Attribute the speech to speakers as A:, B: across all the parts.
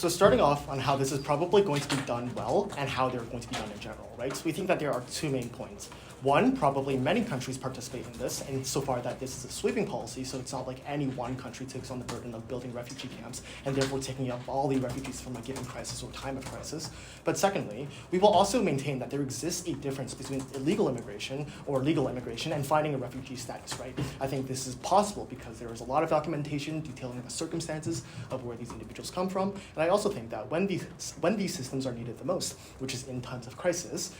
A: So starting off on how this is probably going to be done well and how they're going to be done in general, right? So we think that there are two main points. One, probably many countries participate in this, and so far that this is a sweeping policy, so it's not like any one country takes on the burden of building refugee camps and therefore taking up all the refugees from a given crisis or time of crisis. But secondly, we will also maintain that there exists a difference between illegal immigration or legal immigration and finding a refugee status, right? I think this is possible because there is a lot of documentation detailing the circumstances of where these individuals come from, and I also think that when these systems are needed the most, which is in times of crisis,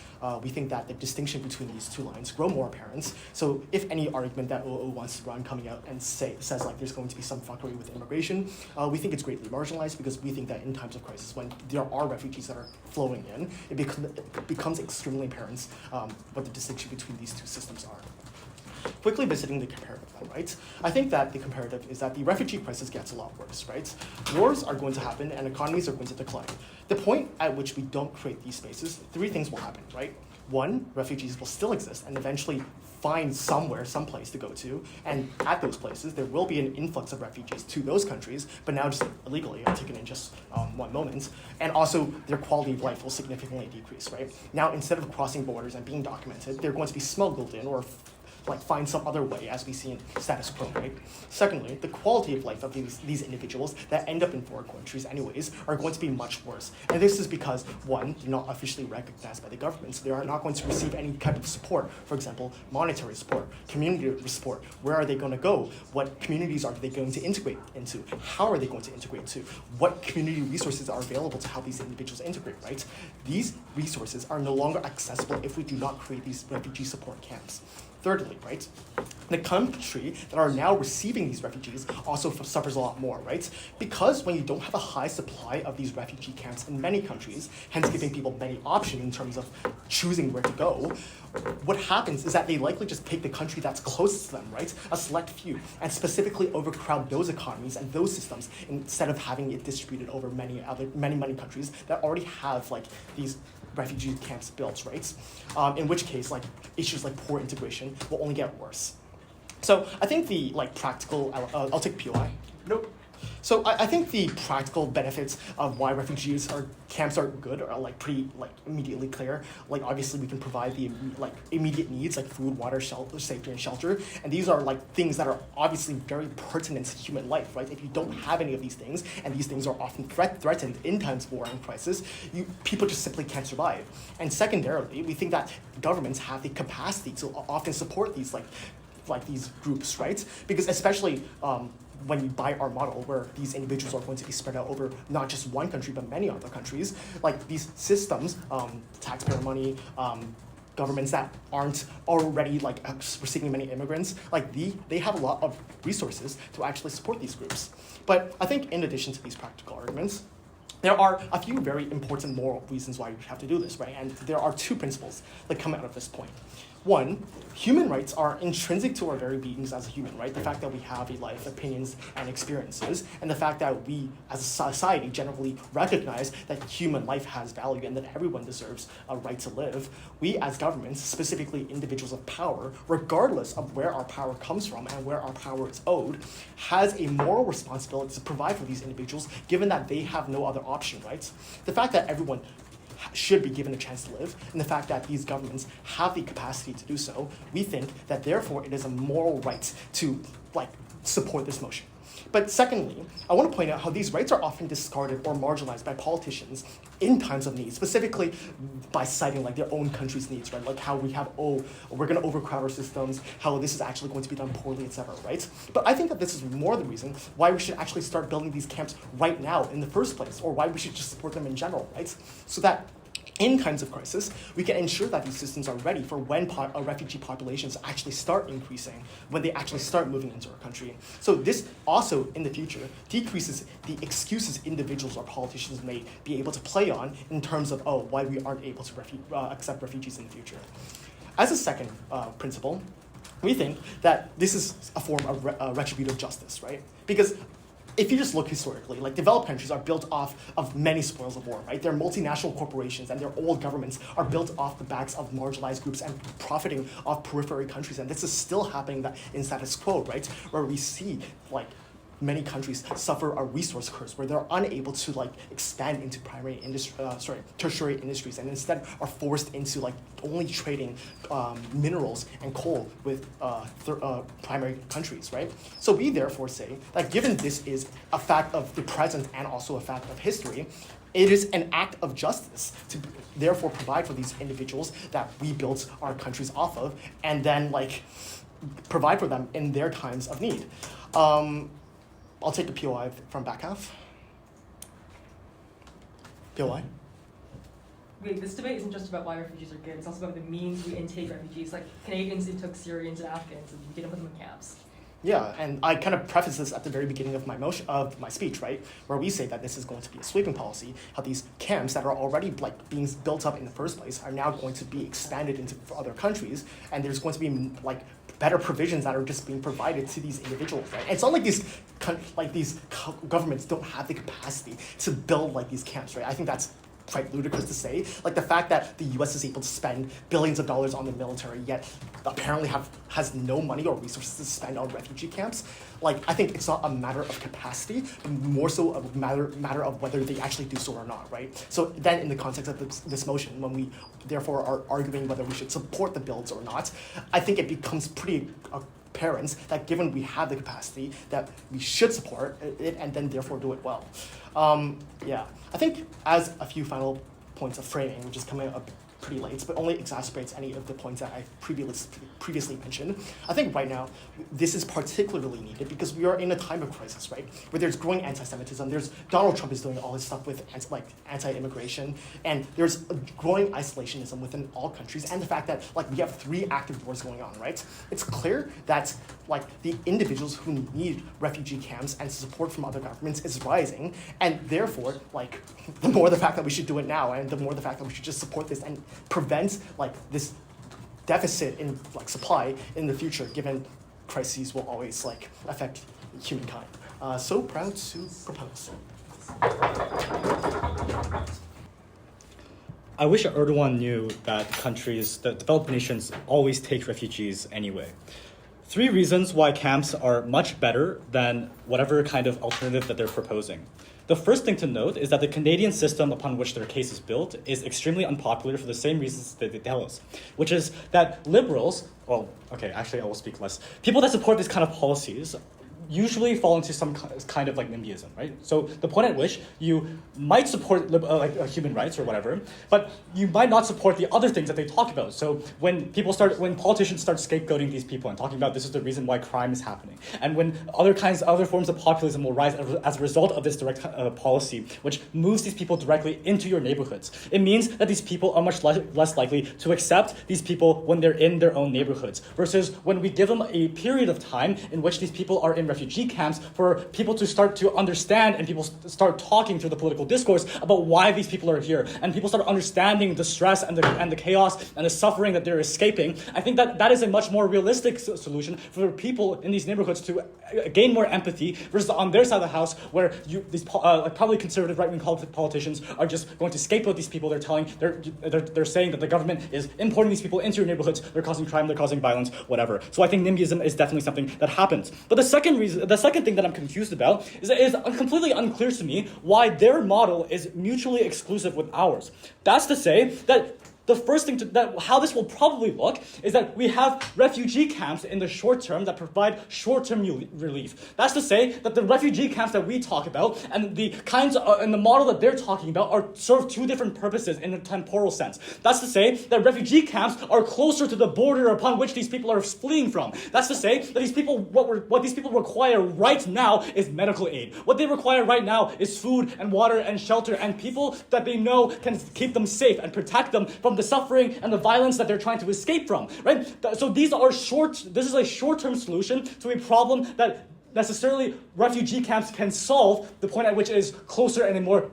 A: we think that the distinction between these two lines grow more apparent. So if any argument that UWODS wants to run coming out and says like there's going to be some fuckery with immigration, we think it's greatly marginalized because we think that in times of crisis, when there are refugees that are flowing in, it becomes extremely apparent what the distinction between these two systems are. Quickly visiting the comparative then, right? I think that the comparative is that the refugee crisis gets a lot worse, right? Wars are going to happen and economies are going to decline. The point at which we don't create these spaces, three things will happen, right? One, refugees will still exist and eventually find somewhere, someplace to go to, and at those places, there will be an influx of refugees to those countries, but now just illegally, I'll take it in just one moment, and also their quality of life will significantly decrease, right? Now, instead of crossing borders and being documented, they're going to be smuggled in or find some other way, as we see in status quo, right? Secondly, the quality of life of these individuals that end up in foreign countries anyways are going to be much worse. And this is because, one, they're not officially recognized by the government, so they are not going to receive any type of support. For example, monetary support, community support. Where are they going to go? What communities are they going to integrate into? How are they going to integrate into? What community resources are available to help these individuals integrate, right? These resources are no longer accessible if we do not create these refugee support camps. Thirdly, right, the country that are now receiving these refugees also suffers a lot more, right? Because when you don't have a high supply of these refugee camps in many countries, hence giving people many options in terms of choosing where to go, what happens is that they likely just pick the country that's closest to them, right? A select few, and specifically overcrowd those economies and those systems instead of having it distributed over many countries that already have like these refugee camps built, right? In which case, like issues like poor integration will only get worse. So I think the practical, I'll take POI. Nope. So I think the practical benefits of why refugees camps are good are pretty immediately clear. Like obviously we can provide the immediate needs like food, water, shelter, safety, and shelter, and these are things that are obviously very pertinent to human life, right? If you don't have any of these things, and these things are often threatened in times of war and crisis, people just simply can't survive. And secondarily, we think that governments have the capacity to often support these these groups, right? Because especially when you buy our model where these individuals are going to be spread out over not just one country, but many other countries, like these systems, taxpayer money, governments that aren't already receiving many immigrants, they have a lot of resources to actually support these groups. But I think in addition to these practical arguments, there are a few very important moral reasons why we have to do this, right? And there are two principles that come out of this point. One, human rights are intrinsic to our very beings as a human, right? The fact that we have a life, opinions, and experiences, and the fact that we, as a society, generally recognize that human life has value and that everyone deserves a right to live. We, as governments, specifically individuals of power, regardless of where our power comes from and where our power is owed, has a moral responsibility to provide for these individuals, given that they have no other option, right? The fact that everyone should be given a chance to live, and the fact that these governments have the capacity to do so, we think that therefore it is a moral right to support this motion. But secondly, I want to point out how these rights are often discarded or marginalized by politicians in times of need, specifically by citing their own country's needs, right? Like how we have, we're going to overcrowd our systems, how this is actually going to be done poorly, etc., right? But I think that this is more the reason why we should actually start building these camps right now in the first place, or why we should just support them in general, right? So that in times of crisis, we can ensure that these systems are ready for when refugee populations actually start increasing, when they actually start moving into our country. So this also, in the future, decreases the excuses individuals or politicians may be able to play on in terms of, why we aren't able to accept refugees in the future. As a second principle, we think that this is a form of retributive justice, right? Because if you just look historically, developed countries are built off of many spoils of war, right? Their multinational corporations and their old governments are built off the backs of marginalized groups and profiting off periphery countries. And this is still happening in status quo, right? Where we see many countries suffer a resource curse where they're unable to like expand into tertiary industries, and instead are forced into like only trading minerals and coal with primary countries, right? So we therefore say that given this is a fact of the present and also a fact of history, it is an act of justice to therefore provide for these individuals that we built our countries off of, and then like provide for them in their times of need. I'll take the POI from back half. POI?
B: Wait, this debate isn't just about why refugees are good, it's also about the means we intake refugees. Like Canadians took Syrians and Afghans and didn't put them in camps.
A: Yeah, and I kind of preface this at the very beginning of my speech, right, where we say that this is going to be a sweeping policy, how these camps that are already like being built up in the first place are now going to be expanded into other countries, and there's going to be like better provisions that are just being provided to these individuals, right? And it's not like these governments don't have the capacity to build like these camps, right? I think that's quite ludicrous to say. Like the fact that the US is able to spend billions of dollars on the military, yet apparently has no money or resources to spend on refugee camps. Like, I think it's not a matter of capacity, but more so a matter of whether they actually do so or not, right? So then in the context of this motion, when we therefore are arguing whether we should support the builds or not, I think it becomes pretty apparent that given we have the capacity, that we should support it and then therefore do it well. Yeah, I think as a few final points of framing, which is coming up pretty late, but only exacerbates any of the points that I previously mentioned. I think right now, this is particularly needed because we are in a time of crisis, right? Where there's growing anti-Semitism, Donald Trump is doing all his stuff with anti-immigration, and there's a growing isolationism within all countries, and the fact that like we have 3 active wars going on, right? It's clear that like the individuals who need refugee camps and support from other governments is rising, and therefore like the more the fact that we should do it now, and the more the fact that we should just support this and prevent like this deficit in like supply in the future, given crises will always like affect humankind. So proud to propose.
C: I wish Erdogan knew that the developed nations always take refugees anyway. 3 reasons why camps are much better than whatever kind of alternative that they're proposing. The first thing to note is that the Canadian system upon which their case is built is extremely unpopular for the same reasons that they tell us, which is that liberals, well, okay, actually I will speak less. People that support these kind of policies usually fall into some kind of like NIMBYism, right? So the point at which you might support human rights or whatever, but you might not support the other things that they talk about. So when politicians start scapegoating these people and talking about this is the reason why crime is happening, and when other forms of populism will rise as a result of this direct policy, which moves these people directly into your neighborhoods, it means that these people are much less likely to accept these people when they're in their own neighborhoods, versus when we give them a period of time in which these people are in refugee camps for people to start to understand and people start talking through the political discourse about why these people are here, and people start understanding the stress and the chaos and the suffering that they're escaping. I think that is a much more realistic solution for people in these neighborhoods to gain more empathy, versus on their side of the house where these probably conservative right-wing politicians are just going to scapegoat these people. They're saying that the government is importing these people into your neighborhoods, they're causing crime, they're causing violence, whatever. So I think NIMBYism is definitely something that happens. But the second thing that I'm confused about is that it is completely unclear to me why their model is mutually exclusive with ours. That's to say that the first thing how this will probably look is that we have refugee camps in the short term that provide short-term relief. That's to say that the refugee camps that we talk about and the kinds and the model that they're talking about serve 2 different purposes in a temporal sense. That's to say that refugee camps are closer to the border upon which these people are fleeing from. That's to say that these people, what these people require right now is medical aid. What they require right now is food and water and shelter and people that they know can keep them safe and protect them from the suffering and the violence that they're trying to escape from, right? So this is a short-term solution to a problem that necessarily refugee camps can solve, the point at which it is closer and a more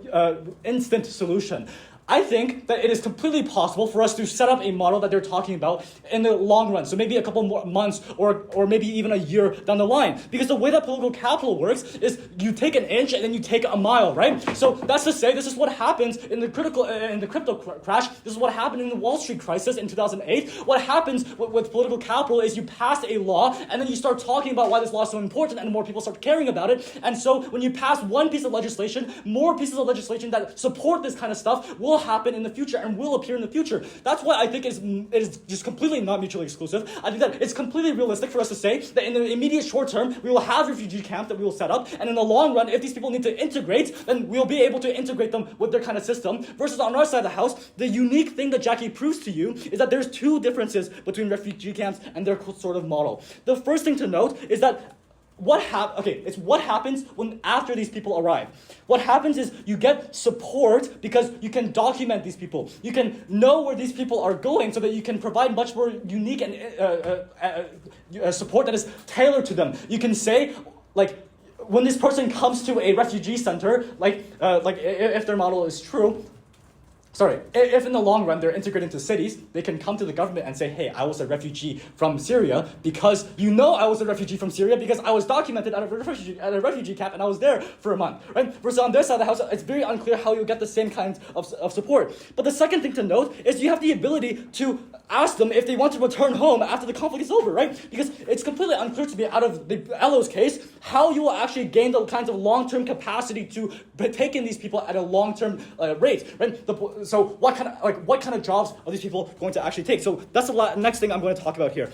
C: instant solution. I think that it is completely possible for us to set up a model that they're talking about in the long run. So maybe a couple more months or maybe even a year down the line. Because the way that political capital works is you take an inch and then you take a mile, right? So that's to say this is what happens in the crypto crash. This is what happened in the Wall Street crisis in 2008. What happens with political capital is you pass a law and then you start talking about why this law is so important and more people start caring about it. And so when you pass one piece of legislation, more pieces of legislation that support this kind of stuff will happen in the future and will appear in the future. That's why I think it is just completely not mutually exclusive. I think that it's completely realistic for us to say that in the immediate short term, we will have refugee camps that we will set up, and in the long run, if these people need to integrate, then we'll be able to integrate them with their kind of system. Versus on our side of the house, the unique thing that Jacky proves to you is that there's two differences between refugee camps and their sort of model. The first thing to note is that what happens when after these people arrive. What happens is you get support because you can document these people. You can know where these people are going so that you can provide much more unique and support that is tailored to them. You can say, like, when this person comes to a refugee center, like if their model is true, if in the long run they're integrated into cities, they can come to the government and say, hey, I was a refugee from Syria because I was a refugee from Syria because I was documented at a refugee camp and I was there for a month, right? Versus on their side of the house, it's very unclear how you'll get the same kinds of support. But the second thing to note is you have the ability to ask them if they want to return home after the conflict is over, right? Because it's completely unclear to me out of the Elo's case how you will actually gain the kinds of long-term capacity to take in these people at a long-term rate, right? So what kind of jobs are these people going to actually take? So that's the next thing I'm going to talk about here.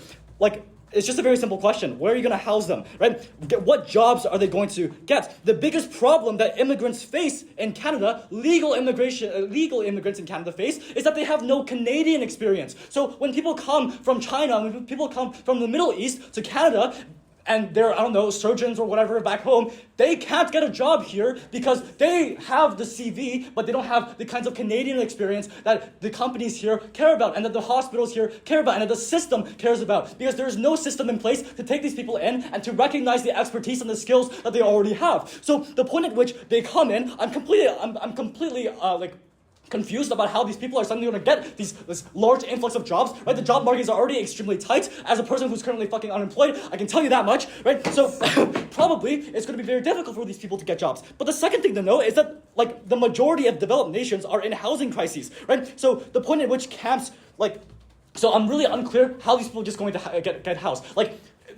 C: It's just a very simple question. Where are you going to house them, right? What jobs are they going to get? The biggest problem that immigrants face in Canada, legal immigrants in Canada face, is that they have no Canadian experience. So when people come from China, when people come from the Middle East to Canada, and they're, surgeons or whatever back home, they can't get a job here because they have the CV, but they don't have the kinds of Canadian experience that the companies here care about and that the hospitals here care about and that the system cares about, because there's no system in place to take these people in and to recognize the expertise and the skills that they already have. So the point at which they come in, I'm completely confused about how these people are suddenly going to get this large influx of jobs, right? The job market is already extremely tight. As a person who's currently fucking unemployed, I can tell you that much, right? So probably it's going to be very difficult for these people to get jobs. But the second thing to know is that the majority of developed nations are in housing crises, right? So the point at which camps, so I'm really unclear how these people are just going to get housed.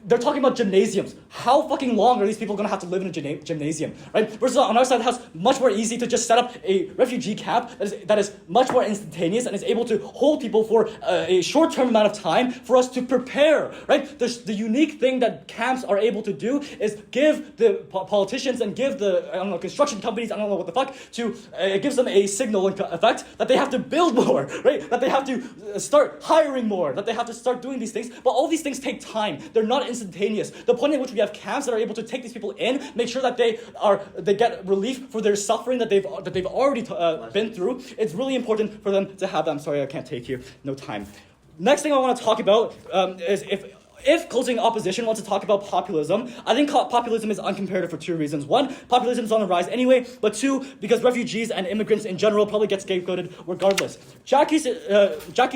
C: They're talking about gymnasiums. How fucking long are these people going to have to live in a gymnasium, right? Versus on our side of the house, much more easy to just set up a refugee camp that is much more instantaneous and is able to hold people for a short-term amount of time for us to prepare, right? The unique thing that camps are able to do is give the politicians and give the, construction companies, it gives them a signal effect that they have to build more, right? That they have to start hiring more, that they have to start doing these things. But all these things take time. They're not instantaneous. The point at which we have camps that are able to take these people in, make sure that they get relief for their suffering that they've already been through. It's really important for them to have that. I'm sorry, I can't take you. No time. Next thing I want to talk about is if closing opposition wants to talk about populism, I think populism is uncomparative for two reasons. One, populism is on the rise anyway, but two, because refugees and immigrants in general probably get scapegoated regardless. Jacky's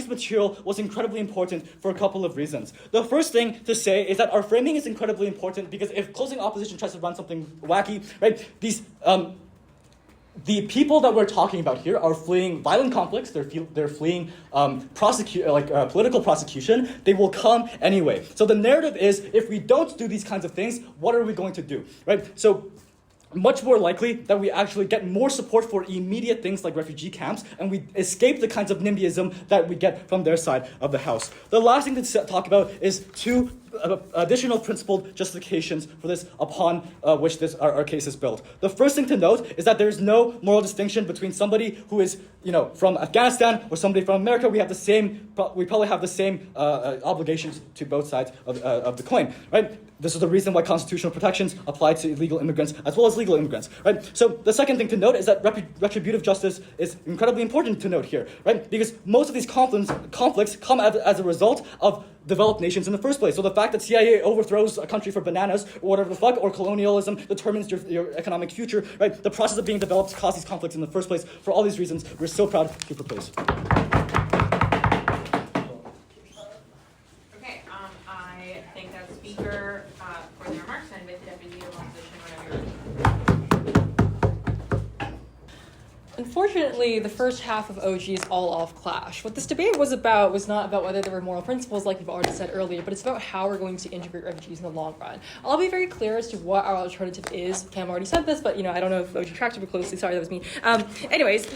C: material was incredibly important for a couple of reasons. The first thing to say is that our framing is incredibly important because if closing opposition tries to run something wacky, right, the people that we're talking about here are fleeing violent conflicts. They're fleeing political prosecution. They will come anyway. So the narrative is, if we don't do these kinds of things, what are we going to do, right? So much more likely that we actually get more support for immediate things like refugee camps, and we escape the kinds of NIMBYism that we get from their side of the house. The last thing to talk about is two additional principled justifications for this upon which our case is built. The first thing to note is that there is no moral distinction between somebody who is from Afghanistan or somebody from America. We probably have the same obligations to both sides of the coin, right? This is the reason why constitutional protections apply to illegal immigrants as well as legal immigrants, right? So the second thing to note is that retributive justice is incredibly important to note here, right? Because most of these conflicts come as a result of developed nations in the first place. So the fact that CIA overthrows a country for bananas or whatever the fuck, or colonialism determines your economic future, right? The process of being developed caused these conflicts in the first place. For all these reasons, we're so proud to propose.
D: Okay, I thank that speaker for their remarks, and invite the Deputy Leader of Opposition whenever you're ready.
B: Unfortunately, the first half of OG's all-off clash. What this debate was about was not about whether there were moral principles, like we've already said earlier, but it's about how we're going to integrate refugees in the long run. I'll be very clear as to what our alternative is. Cam already said this, but I don't know if OG tracked it closely. Sorry, that was me. Anyways.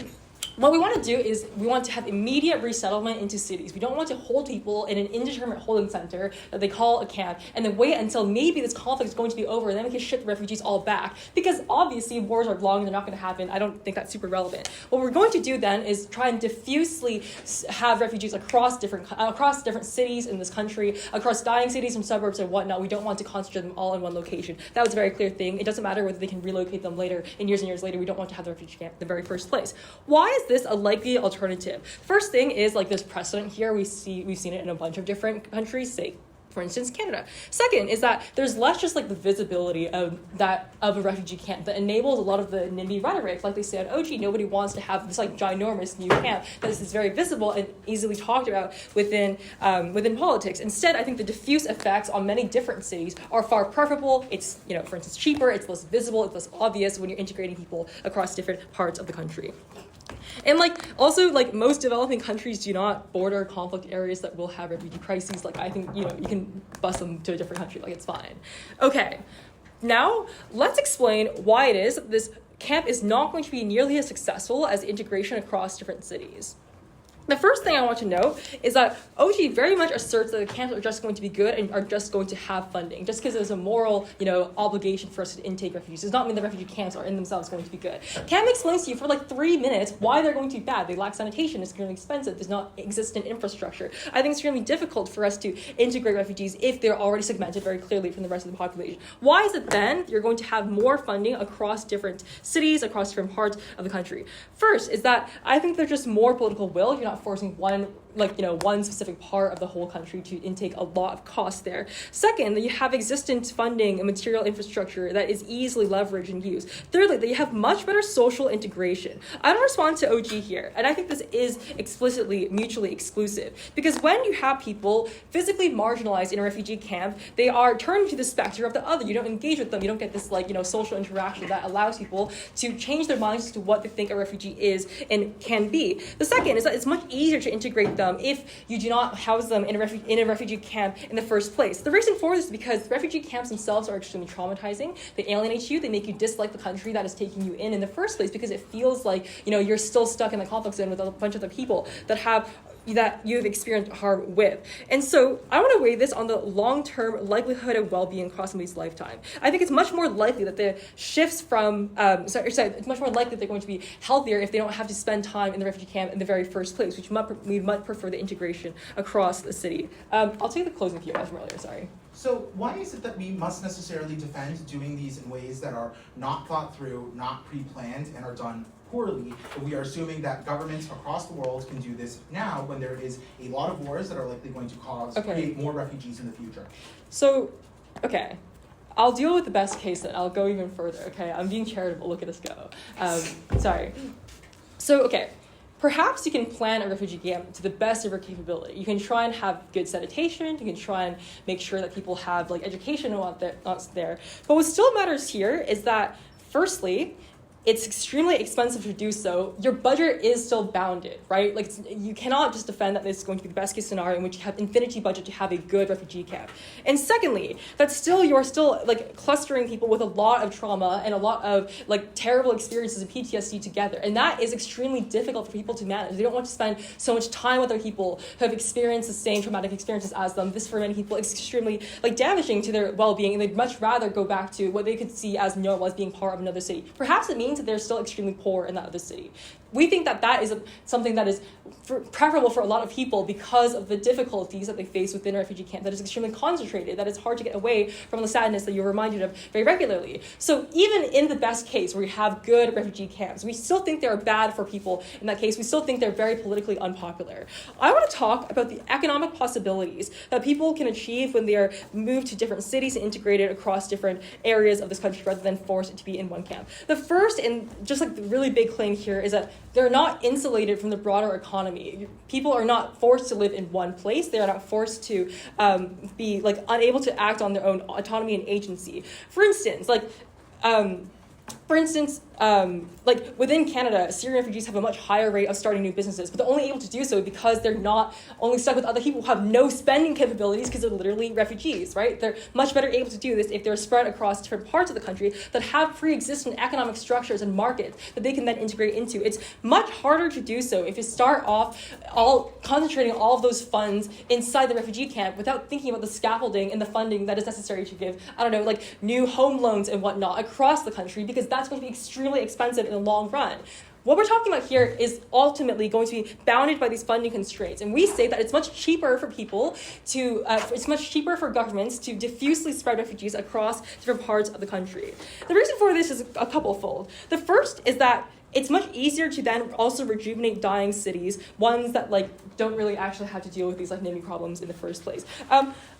B: What we want to do is we want to have immediate resettlement into cities. We don't want to hold people in an indeterminate holding center that they call a camp and then wait until maybe this conflict is going to be over and then we can ship the refugees all back. Because obviously wars are long and they're not going to happen. I don't think that's super relevant. What we're going to do then is try and diffusely have refugees across different cities in this country, across dying cities and suburbs and whatnot. We don't want to concentrate them all in one location. That was a very clear thing. It doesn't matter whether they can relocate them later, in years and years later. We don't want to have the refugee camp in the very first place. Why is this a likely alternative? First thing is there's precedent here. We've seen it in a bunch of different countries, say for instance Canada. Second is that there's less just the visibility of a refugee camp that enables a lot of the NIMBY rhetoric, like they said, oh gee, nobody wants to have this ginormous new camp that is very visible and easily talked about within politics. Instead, I think the diffuse effects on many different cities are far preferable. It's for instance cheaper, it's less visible, it's less obvious when you're integrating people across different parts of the country. And also most developing countries do not border conflict areas that will have refugee crises. I think you can bus them to a different country, it's fine. Okay, now let's explain why it is that this camp is not going to be nearly as successful as integration across different cities. The first thing I want to note is that OG very much asserts that the camps are just going to be good and are just going to have funding. Just because there's a moral, obligation for us to intake refugees does not mean the refugee camps are in themselves going to be good. Cam explains to you for 3 minutes why they're going to be bad. They lack sanitation, it's extremely expensive, there's not existent infrastructure. I think it's extremely difficult for us to integrate refugees if they're already segmented very clearly from the rest of the population. Why is it then you're going to have more funding across different cities, across different parts of the country? First is that I think there's just more political will. You're not forcing one specific part of the whole country to intake a lot of costs there. Second, that you have existent funding and material infrastructure that is easily leveraged and used. Thirdly, that you have much better social integration. I don't respond to OG here, and I think this is explicitly mutually exclusive, because when you have people physically marginalized in a refugee camp, they are turned to the specter of the other. You don't engage with them. You don't get this social interaction that allows people to change their minds as to what they think a refugee is and can be. The second is that it's much easier to integrate them if you do not house them in a refugee camp in the first place. The reason for this is because refugee camps themselves are extremely traumatizing. They alienate you. They make you dislike the country that is taking you in the first place, because it feels like you're still stuck in the conflict zone with a bunch of other people that you've experienced harm with. And so I want to weigh this on the long-term likelihood of well-being across somebody's lifetime. I think it's much more likely that the shifts from, it's much more likely that they're going to be healthier if they don't have to spend time in the refugee camp in the very first place, which we might prefer the integration across the city. I'll take the closing few guys from earlier, sorry.
E: So why is it that we must necessarily defend doing these in ways that are not thought through, not pre-planned, and are done poorly, but we are assuming that governments across the world can do this now when there is a lot of wars that are likely going to create more refugees in the future?
B: So, okay. I'll deal with the best case then. I'll go even further, okay? I'm being charitable. Look at us go. Sorry. So, okay. Perhaps you can plan a refugee camp to the best of your capability. You can try and have good sanitation. You can try and make sure that people have education and what's there. But what still matters here is that, firstly, it's extremely expensive to do so. Your budget is still bounded, right? You cannot just defend that this is going to be the best case scenario in which you have infinity budget to have a good refugee camp. And secondly, you're still clustering people with a lot of trauma and a lot of terrible experiences and PTSD together. And that is extremely difficult for people to manage. They don't want to spend so much time with other people who have experienced the same traumatic experiences as them. This, for many people, is extremely damaging to their well-being, and they'd much rather go back to what they could see as normal, as being part of another city. Perhaps it means that they're still extremely poor in that other city. we think that that is something that is preferable for a lot of people because of the difficulties that they face within a refugee camp that is extremely concentrated, that it's hard to get away from the sadness that you're reminded of very regularly. So even in the best case where we have good refugee camps, we still think they're bad for people in that case. We still think they're very politically unpopular. I want to talk about the economic possibilities that people can achieve when they are moved to different cities and integrated across different areas of this country rather than forced to be in one camp. The first, and just like the really big claim here, is that they're not insulated from the broader economy. People are not forced to live in one place. They are not forced to be like unable to act on their own autonomy and agency. For instance, like within Canada, Syrian refugees have a much higher rate of starting new businesses, but they're only able to do so because they're not only stuck with other people who have no spending capabilities because they're literally refugees, right? They're much better able to do this if they're spread across different parts of the country that have pre-existing economic structures and markets that they can then integrate into. It's much harder to do so if you start off all concentrating all of those funds inside the refugee camp without thinking about the scaffolding and the funding that is necessary to give, like new home loans and whatnot across the country, because that's going to be extremely expensive in the long run. What we're talking about here is ultimately going to be bounded by these funding constraints. And we say that it's much cheaper for people to, it's much cheaper for governments to diffusely spread refugees across different parts of the country. The reason for this is a couple-fold. The first is that it's much easier to then also rejuvenate dying cities, ones that don't really actually have to deal with these naming problems in the first place.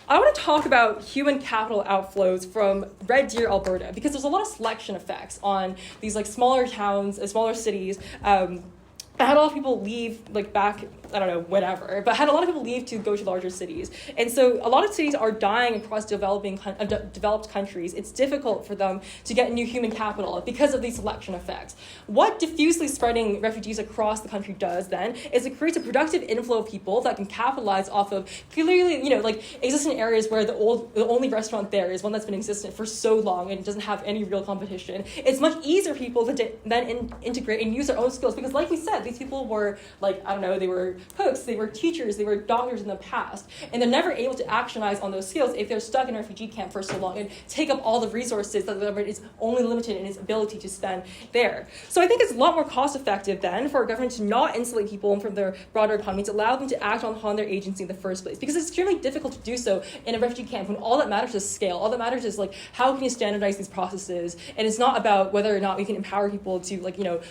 B: I want to talk about human capital outflows from Red Deer, Alberta, because there's a lot of selection effects on these smaller towns, smaller cities. I had a lot of people leave back, whatever, but I had a lot of people leave to go to larger cities. And so a lot of cities are dying across developed countries. It's difficult for them to get new human capital because of these selection effects. What diffusely spreading refugees across the country does then is it creates a productive inflow of people that can capitalize off of clearly, existing areas where the only restaurant there is one that's been existent for so long and doesn't have any real competition. It's much easier for people to then integrate and use their own skills because, like we said, these people were they were cooks, they were teachers, they were doctors in the past, and they're never able to actionize on those skills if they're stuck in a refugee camp for so long and take up all the resources that the government is only limited in its ability to spend there. So I think it's a lot more cost effective then for a government to not insulate people from their broader economy, to allow them to act on their agency in the first place, because it's extremely difficult to do so in a refugee camp when all that matters is scale. All that matters is how can you standardize these processes, and it's not about whether or not we can empower people to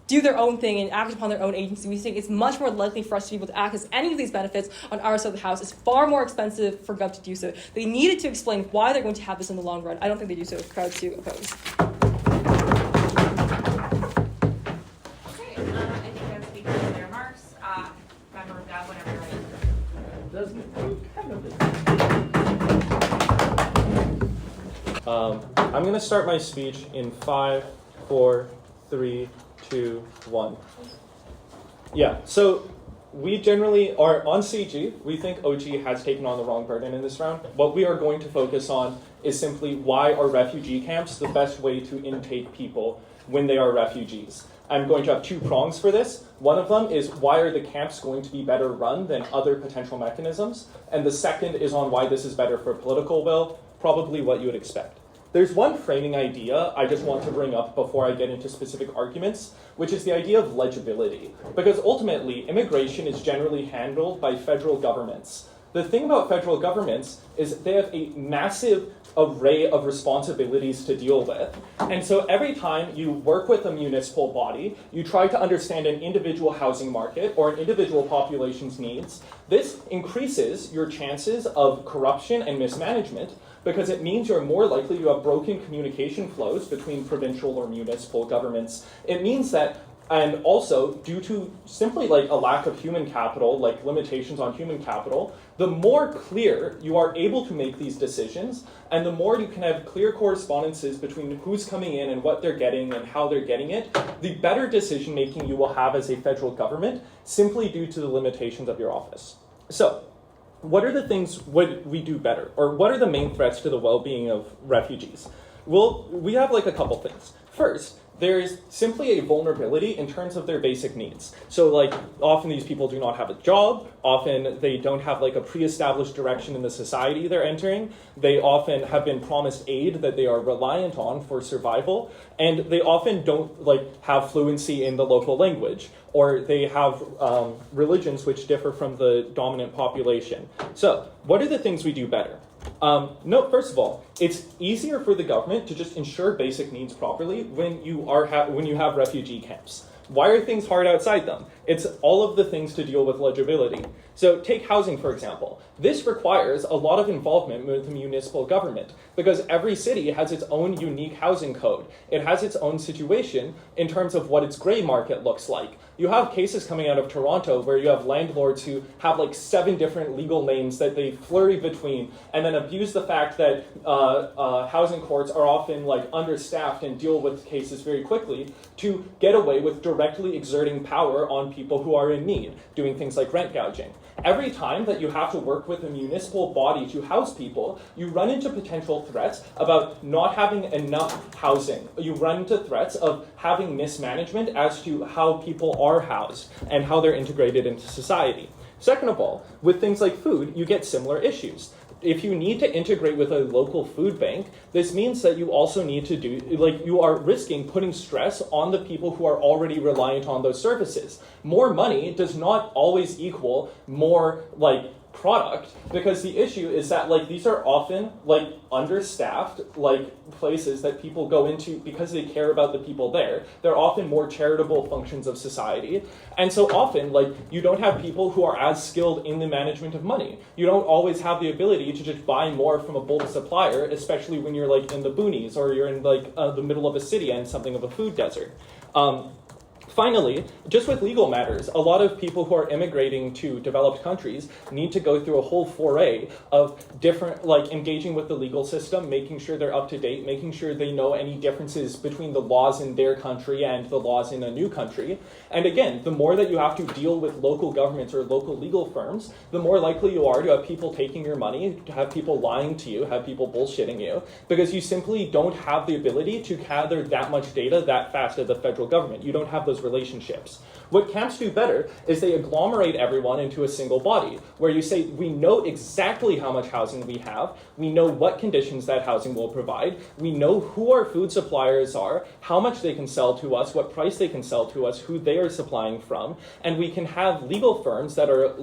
B: do their own thing and act upon their own agency. We think it's much more likely for us to be able to access any of these benefits on our side of the house. It's far more expensive for Gov to do so. They needed to explain why they're going to have this in the long run. I don't think they do so. Proud to oppose.
D: Okay, I think that's speaking to their remarks. Member Dowd, whenever you're ready.
F: I'm going to start my speech in 5, 4, 3, 2, 1. Yeah, so we generally are on CG. We think OG has taken on the wrong burden in this round. What we are going to focus on is simply why are refugee camps the best way to intake people when they are refugees. I'm going to have 2 prongs for this. One of them is why are the camps going to be better run than other potential mechanisms? And the second is on why this is better for political will, probably what you would expect. There's one framing idea I just want to bring up before I get into specific arguments, which is the idea of legibility. Because ultimately, immigration is generally handled by federal governments. The thing about federal governments is they have a massive array of responsibilities to deal with. And so every time you work with a municipal body, you try to understand an individual housing market or an individual population's needs. This increases your chances of corruption and mismanagement, because it means you're more likely to have broken communication flows between provincial or municipal governments. It means that, and also due to simply a lack of human capital, limitations on human capital, the more clear you are able to make these decisions, and the more you can have clear correspondences between who's coming in and what they're getting and how they're getting it, the better decision making you will have as a federal government, simply due to the limitations of your office. So, what are the things would we do better? Or what are the main threats to the well-being of refugees? Well, we have a couple things. First, there's simply a vulnerability in terms of their basic needs. So like often these people do not have a job, often they don't have like a pre-established direction in the society they're entering, they often have been promised aid that they are reliant on for survival, and they often don't like have fluency in the local language, or they have religions which differ from the dominant population. So what are the things we do better? No, first of all, it's easier for the government to just ensure basic needs properly when you have refugee camps. Why are things hard outside them? It's all of the things to deal with legibility. So take housing, for example. This requires a lot of involvement with the municipal government because every city has its own unique housing code. It has its own situation in terms of what its gray market looks like. You have cases coming out of Toronto where you have landlords who have like 7 different legal names that they flurry between and then abuse the fact that housing courts are often like understaffed and deal with cases very quickly to get away with directly exerting power on people who are in need, doing things like rent gouging. Every time that you have to work with a municipal body to house people, you run into potential threats about not having enough housing. You run into threats of having mismanagement as to how people are housed and how they're integrated into society. Second of all, with things like food, you get similar issues. If you need to integrate with a local food bank, this means that you also need to you are risking putting stress on the people who are already reliant on those services. More money does not always equal more product, because the issue is that these are often understaffed places that people go into because they care about the people there. They're often more charitable functions of society, and so often you don't have people who are as skilled in the management of money. You don't always have the ability to just buy more from a bulk supplier, especially when you're in the boonies or you're in the middle of a city and something of a food desert. Finally, just with legal matters, a lot of people who are immigrating to developed countries need to go through a whole foray of different, engaging with the legal system, making sure they're up to date, making sure they know any differences between the laws in their country and the laws in a new country. And again, the more that you have to deal with local governments or local legal firms, the more likely you are to have people taking your money, to have people lying to you, have people bullshitting you, because you simply don't have the ability to gather that much data that fast as the federal government. You don't have those relationships. What camps do better is they agglomerate everyone into a single body, where you say, we know exactly how much housing we have, we know what conditions that housing will provide, we know who our food suppliers are, how much they can sell to us, what price they can sell to us, who they are supplying from, and we can have legal firms that are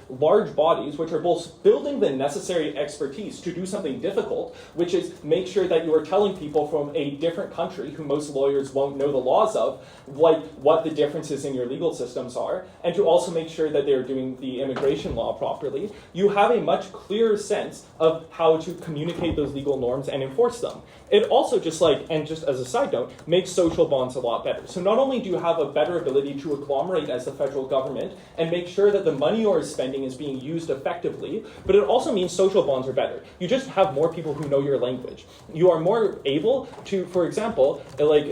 F: large bodies, which are both building the necessary expertise to do something difficult, which is make sure that you are telling people from a different country, who most lawyers won't know the laws of, what the differences in your legal systems are, and to also make sure that they're doing the immigration law properly. You have a much clearer sense of how to communicate those legal norms and enforce them. It also just as a side note, makes social bonds a lot better. So not only do you have a better ability to agglomerate as the federal government and make sure that the money you're spending is being used effectively, but it also means social bonds are better. You just have more people who know your language. You are more able to, for example,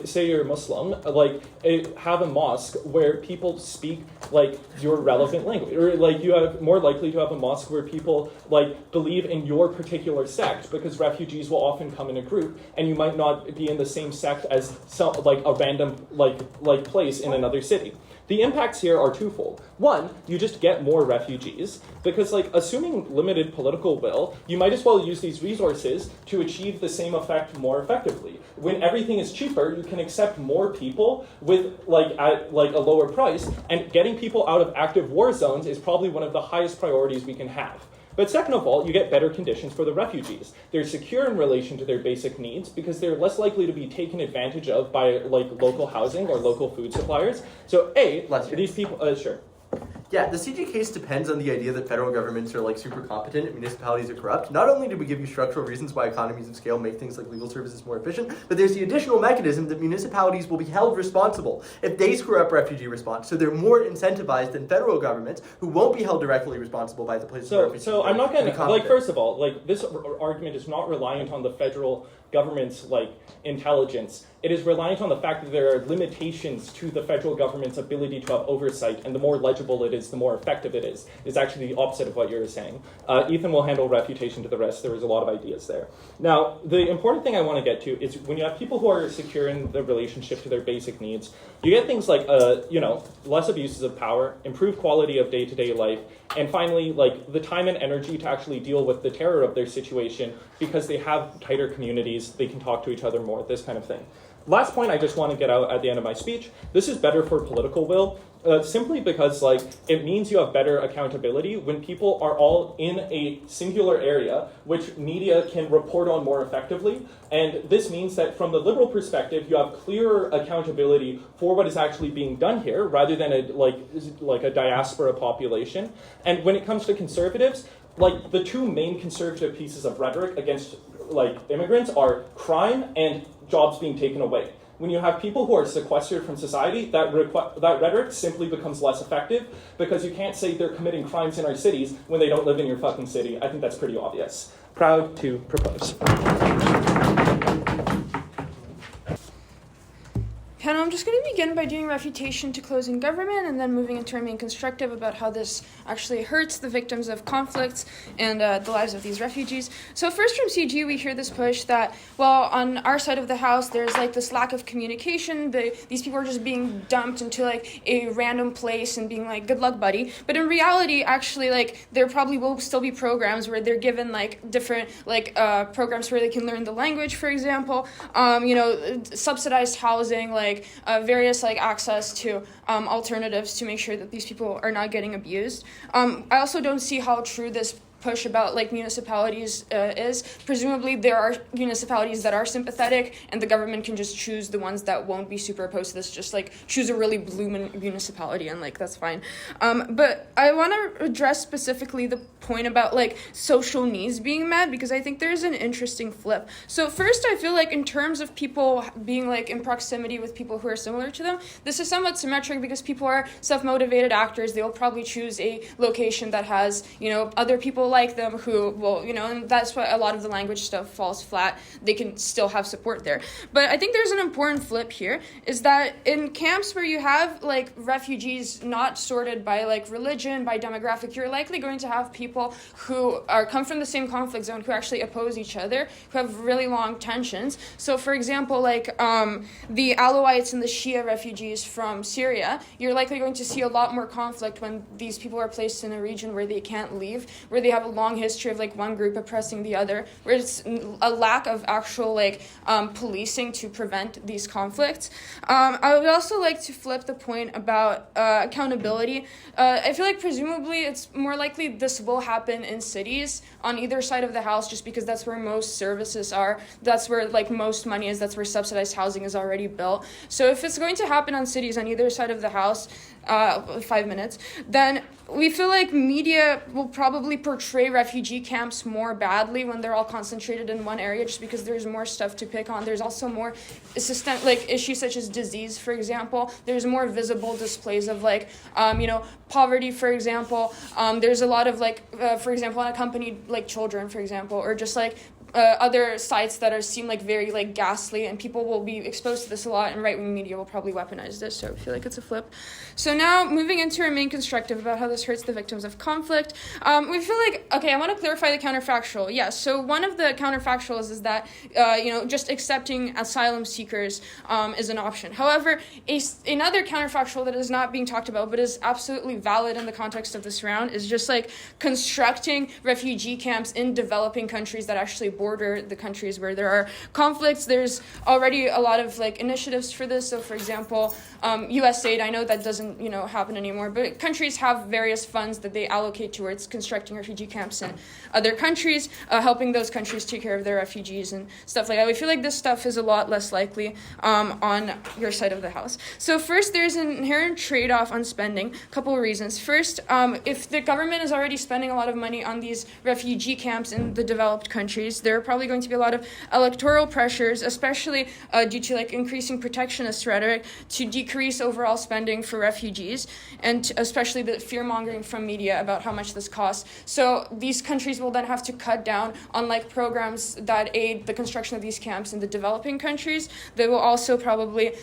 F: say you're Muslim, have a mosque where people speak your relevant language, or you have more likely to have a mosque where people believe in your particular sect, because refugees will often come in a group and you might not be in the same sect as a random place in another city. The impacts here are twofold. One, you just get more refugees, because assuming limited political will, you might as well use these resources to achieve the same effect more effectively. When everything is cheaper, you can accept more people with at a lower price, and getting people out of active war zones is probably one of the highest priorities we can have. But second of all, you get better conditions for the refugees. They're secure in relation to their basic needs because they're less likely to be taken advantage of by local housing or local food suppliers. So these people, sure.
G: Yeah, the CG case depends on the idea that federal governments are super competent and municipalities are corrupt. Not only do we give you structural reasons why economies of scale make things like legal services more efficient, but there's the additional mechanism that municipalities will be held responsible if they screw up refugee response. So they're more incentivized than federal governments, who won't be held directly responsible by the places.
F: So I'm not going to first of all, this argument is not reliant on the federal government's like intelligence. It is reliant on the fact that there are limitations to the federal government's ability to have oversight, and the more legible it is, the more effective it is. It's actually the opposite of what you're saying. Ethan will handle refutation to the rest. There was a lot of ideas there. Now, the important thing I want to get to is when you have people who are secure in the relationship to their basic needs, you get things like, less abuses of power, improved quality of day-to-day life, and finally, like the time and energy to actually deal with the terror of their situation because they have tighter communities, they can talk to each other more, this kind of thing. Last point I just want to get out at the end of my speech, this is better for political will, simply because like it means you have better accountability when people are all in a singular area which media can report on more effectively. And this means that from the liberal perspective, you have clearer accountability for what is actually being done here rather than a diaspora population. And when it comes to conservatives, like the two main conservative pieces of rhetoric against like immigrants are crime and jobs being taken away. When you have people who are sequestered from society, that rhetoric simply becomes less effective because you can't say they're committing crimes in our cities when they don't live in your fucking city. I think that's pretty obvious. Proud to propose.
H: And I'm just going to begin by doing refutation to closing government and then moving into remaining constructive about how this actually hurts the victims of conflicts and the lives of these refugees. So first from CG, we hear this push that, well, on our side of the house, there's like this lack of communication. These people are just being dumped into like a random place and being like, good luck, buddy. But in reality, actually, like there probably will still be programs where they're given like different like programs where they can learn the language, for example, subsidized housing, like various like access to alternatives to make sure that these people are not getting abused. I also don't see how true this push about like municipalities is. Presumably there are municipalities that are sympathetic and the government can just choose the ones that won't be super opposed to this, just like choose a really blue municipality and like that's fine. But I want to address specifically the point about like social needs being met because I think there's an interesting flip. So first I feel like in terms of people being like in proximity with people who are similar to them, this is somewhat symmetric because people are self-motivated actors. They'll probably choose a location that has, other people like them who will, and that's why a lot of the language stuff falls flat. They can still have support there. But I think there's an important flip here is that in camps where you have like refugees not sorted by like religion, by demographic, you're likely going to have people who come from the same conflict zone who actually oppose each other, who have really long tensions. So for example, like the Alawites and the Shia refugees from Syria, you're likely going to see a lot more conflict when these people are placed in a region where they can't leave, where they have a long history of like one group oppressing the other, where it's a lack of actual like policing to prevent these conflicts. I would also like to flip the point about accountability. I feel like presumably it's more likely this will happen in cities on either side of the house just because that's where most services are. That's where like most money is. That's where subsidized housing is already built. So if it's going to happen on cities on either side of the house, 5 minutes, then we feel like media will probably portray refugee camps more badly when they're all concentrated in one area just because there's more stuff to pick on. There's also more issues such as disease, for example. There's more visible displays of poverty, for example. There's a lot of for example, unaccompanied children, for example, or just other sites that seem very ghastly, and people will be exposed to this a lot, and right-wing media will probably weaponize this, so I feel like it's a flip. So now, moving into remain constructive about how this hurts the victims of conflict, we feel I want to clarify the counterfactual. Yes, so one of the counterfactuals is that, just accepting asylum seekers is an option. However, another counterfactual that is not being talked about, but is absolutely valid in the context of this round, is just constructing refugee camps in developing countries that actually border the countries where there are conflicts. There's already a lot of initiatives for this. So for example, USAID, I know that doesn't happen anymore, but countries have various funds that they allocate towards constructing refugee camps in other countries, helping those countries take care of their refugees and stuff like that. We feel like this stuff is a lot less likely on your side of the house. So first, there's an inherent trade-off on spending. A couple of reasons. First, if the government is already spending a lot of money on these refugee camps in the developed countries, there are probably going to be a lot of electoral pressures, especially due to like increasing protectionist rhetoric, to decrease overall spending for refugees, and especially the fear-mongering from media about how much this costs. So these countries will then have to cut down on like programs that aid the construction of these camps in the developing countries. They will also probably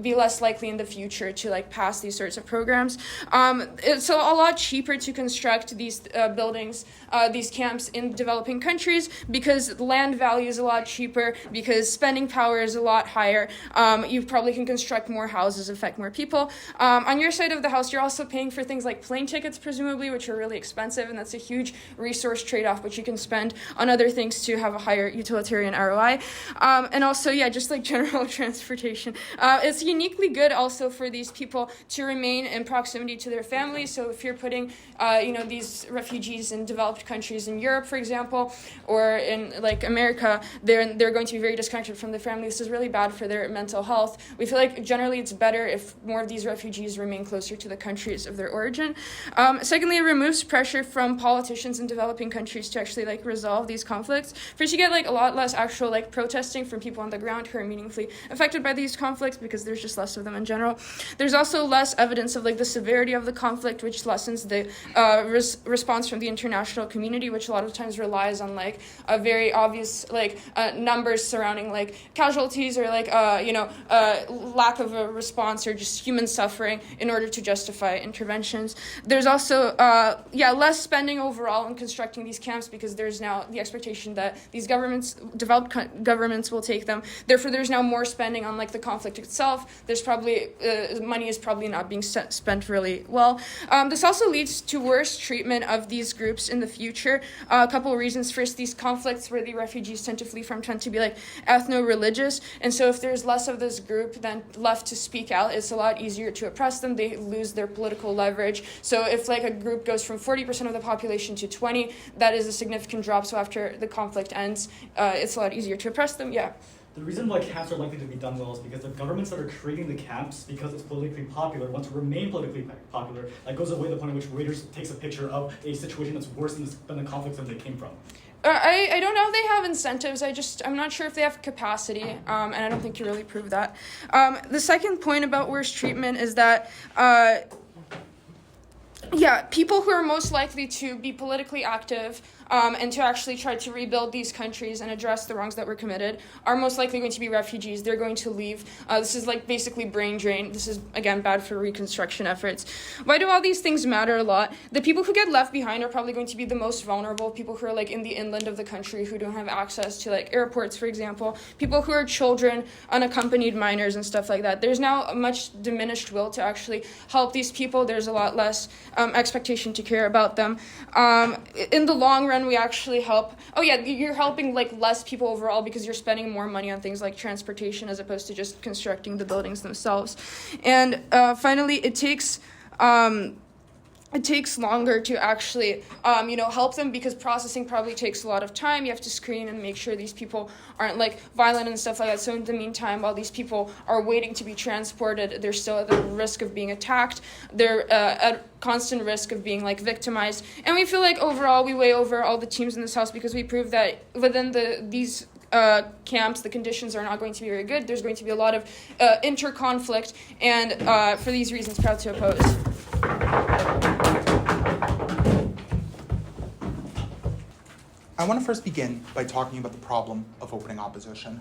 H: be less likely in the future to like pass these sorts of programs. It's a lot cheaper to construct these buildings, these camps in developing countries, because land value is a lot cheaper, because spending power is a lot higher. You probably can construct more houses, affect more people. On your side of the house, you're also paying for things like plane tickets, presumably, which are really expensive, and that's a huge resource trade-off, which you can spend on other things to have a higher utilitarian ROI. And also, yeah, just like general transportation. It's uniquely good also for these people to remain in proximity to their families. So if you're putting, these refugees in developed countries in Europe, for example, or in like America, they're going to be very disconnected from their family. This is really bad for their mental health. We feel like generally it's better if more of these refugees remain closer to the countries of their origin. Secondly, it removes pressure from politicians in developing countries to actually like resolve these conflicts. First, you get like a lot less actual like protesting from people on the ground who are meaningfully affected by these conflicts, because there's just less of them in general. There's also less evidence of like the severity of the conflict, which lessens the response from the international community, which a lot of times relies on like a very obvious like numbers surrounding like casualties or like lack of a response or just human suffering in order to justify interventions. There's also less spending overall in constructing these camps, because there's now the expectation that these developed governments will take them. Therefore, there's now more spending on like the conflict itself. There's probably money is probably not being spent really well. This also leads to worse treatment of these groups in the future. A couple of reasons. First, these conflicts where the refugees tend to flee from tend to be like ethno-religious, and so if there's less of this group then left to speak out, it's a lot easier to oppress them. They lose their political leverage. So if like a group goes from 40% of the population to 20%, that is a significant drop. So after the conflict ends, it's a lot easier to oppress them. Yeah.
C: The reason why camps are likely to be done well is because the governments that are creating the camps, because it's politically popular, want to remain politically popular. That goes away to the point at which Reuters takes a picture of a situation that's worse than the conflicts that they came from.
H: I don't know if they have incentives. I'm not sure if they have capacity, and I don't think you really prove that. The second point about worse treatment is that people who are most likely to be politically active and to actually try to rebuild these countries and address the wrongs that were committed are most likely going to be refugees. They're going to leave. This is like basically brain drain. This is, again, bad for reconstruction efforts. Why do all these things matter a lot? The people who get left behind are probably going to be the most vulnerable, people who are like in the inland of the country who don't have access to like airports, for example, people who are children, unaccompanied minors and stuff like that. There's now a much diminished will to actually help these people. There's a lot less expectation to care about them. In the long run, we actually help. You're helping like less people overall, because you're spending more money on things like transportation as opposed to just constructing the buildings themselves. And finally, it takes longer to actually, help them, because processing probably takes a lot of time. You have to screen and make sure these people aren't like violent and stuff like that. So in the meantime, while these people are waiting to be transported, they're still at the risk of being attacked. They're at constant risk of being like victimized. And we feel like overall we weigh over all the teams in this house, because we prove that within these camps, the conditions are not going to be very good. There's going to be a lot of inter-conflict, and for these reasons, proud to oppose.
E: I want to first begin by talking about the problem of opening opposition.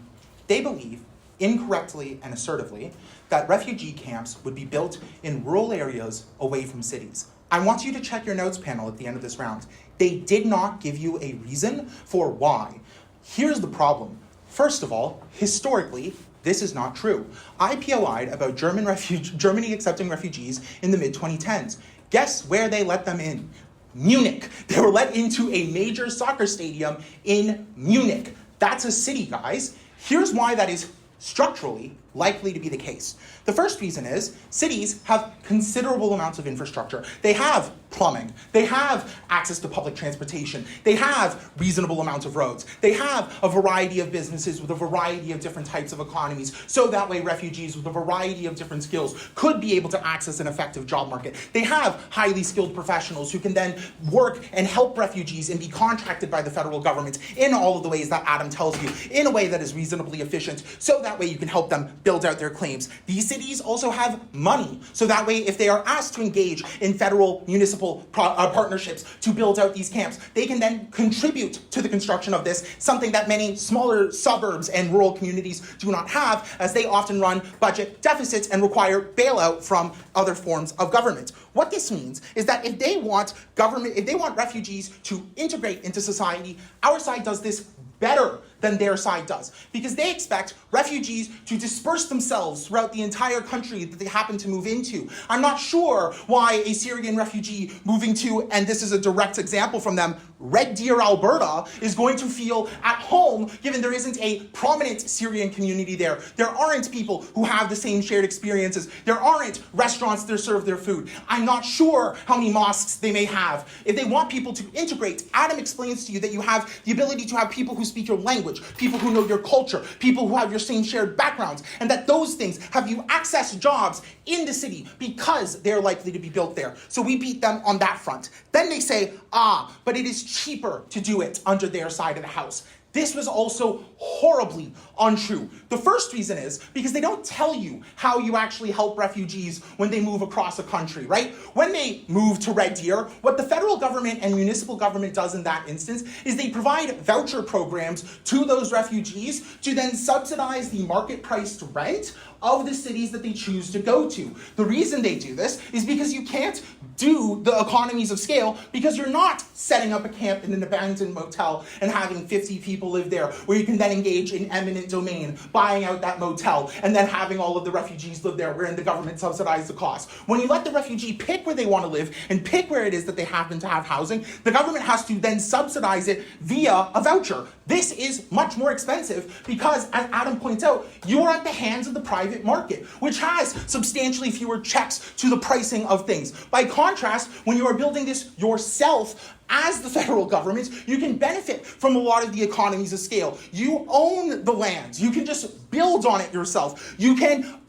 E: They believe, incorrectly and assertively, that refugee camps would be built in rural areas away from cities. I want you to check your notes panel at the end of this round. They did not give you a reason for why. Here's the problem. First of all, historically, this is not true. I POI'd about Germany accepting refugees in the mid-2010s. Guess where they let them in? Munich. They were let into a major soccer stadium in Munich. That's a city, guys. Here's why that is structurally likely to be the case. The first reason is cities have considerable amounts of infrastructure. They have plumbing. They have access to public transportation. They have reasonable amounts of roads. They have a variety of businesses with a variety of different types of economies, so that way refugees with a variety of different skills could be able to access an effective job market. They have highly skilled professionals who can then work and help refugees and be contracted by the federal government in all of the ways that Adam tells you, in a way that is reasonably efficient, so that way you can help them build out their claims. These cities also have money, so that way if they are asked to engage in federal municipal partnerships to build out these camps, they can then contribute to the construction of this, something that many smaller suburbs and rural communities do not have, as they often run budget deficits and require bailout from other forms of government. What this means is that if they want refugees to integrate into society, our side does this better than their side does, because they expect refugees to disperse themselves throughout the entire country that they happen to move into. I'm not sure why a Syrian refugee moving to, and this is a direct example from them, Red Deer, Alberta, is going to feel at home, given there isn't a prominent Syrian community there. There aren't people who have the same shared experiences. There aren't restaurants that serve their food. I'm not sure how many mosques they may have. If they want people to integrate, Adam explains to you that you have the ability to have people who speak your language, people who know your culture, people who have your same shared backgrounds, and that those things have you access jobs in the city because they're likely to be built there. So we beat them on that front. Then they say, but it is cheaper to do it under their side of the house. This was also horribly untrue. The first reason is because they don't tell you how you actually help refugees when they move across a country, right? When they move to Red Deer, what the federal government and municipal government does in that instance is they provide voucher programs to those refugees to then subsidize the market-priced rent of the cities that they choose to go to. The reason they do this is because you can't do the economies of scale because you're not setting up a camp in an abandoned motel and having 50 people live there where you can then engage in eminent domain, buying out that motel, and then having all of the refugees live there wherein the government subsidizes the cost. When you let the refugee pick where they want to live and pick where it is that they happen to have housing, the government has to then subsidize it via a voucher. This is much more expensive because, as Adam points out, you are at the hands of the private market, which has substantially fewer checks to the pricing of things. By contrast, when you are building this yourself as the federal government, you can benefit from a lot of the economies of scale. You own the land. You can just build on it yourself. You can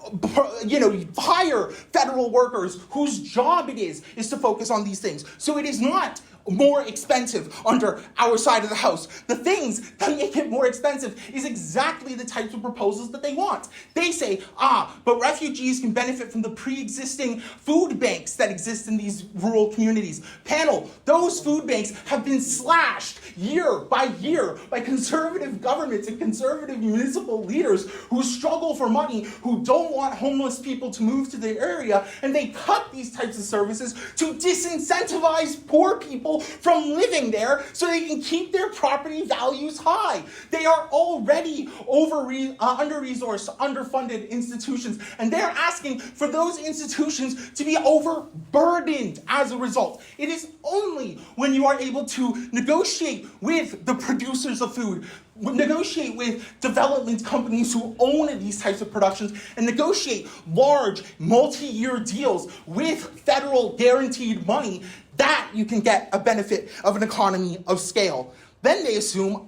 E: hire federal workers whose job it is to focus on these things. So it is not more expensive under our side of the house. The things that make it more expensive is exactly the types of proposals that they want. They say, but refugees can benefit from the pre-existing food banks that exist in these rural communities. Panel, those food banks have been slashed year by year by conservative governments and conservative municipal leaders who struggle for money, who don't want homeless people to move to their area, and they cut these types of services to disincentivize poor people from living there so they can keep their property values high. They are already under-resourced, underfunded institutions, and they're asking for those institutions to be overburdened as a result. It is only when you are able to negotiate with the producers of food, negotiate with development companies who own these types of productions, and negotiate large multi-year deals with federal guaranteed money that you can get a benefit of an economy of scale. Then they assume,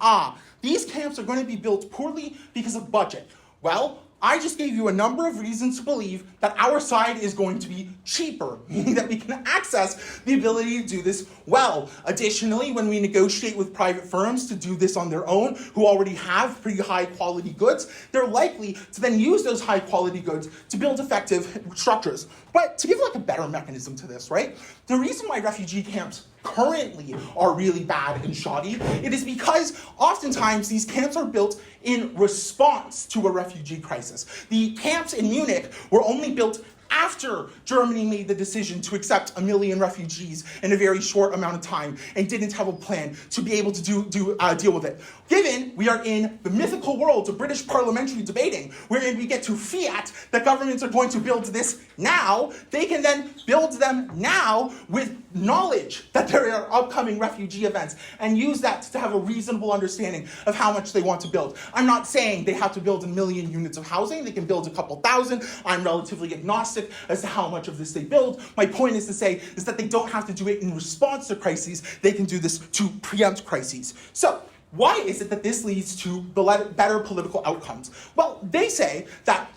E: these camps are going to be built poorly because of budget. Well, I just gave you a number of reasons to believe that our side is going to be cheaper, meaning that we can access the ability to do this well. Additionally, when we negotiate with private firms to do this on their own, who already have pretty high quality goods, they're likely to then use those high quality goods to build effective structures. But to give a better mechanism to this, right? The reason why refugee camps currently are really bad and shoddy, it is because oftentimes these camps are built in response to a refugee crisis. The camps in Munich were only built after Germany made the decision to accept 1 million refugees in a very short amount of time and didn't have a plan to be able to deal with it. Given we are in the mythical world of British parliamentary debating, wherein we get to fiat that governments are going to build this now, they can then build them now with knowledge that there are upcoming refugee events and use that to have a reasonable understanding of how much they want to build. I'm not saying they have to build 1 million units of housing. They can build a couple thousand. I'm relatively agnostic as to how much of this they build. My point is to say is that they don't have to do it in response to crises. They can do this to preempt crises. So, why is it that this leads to better political outcomes? Well, they say that,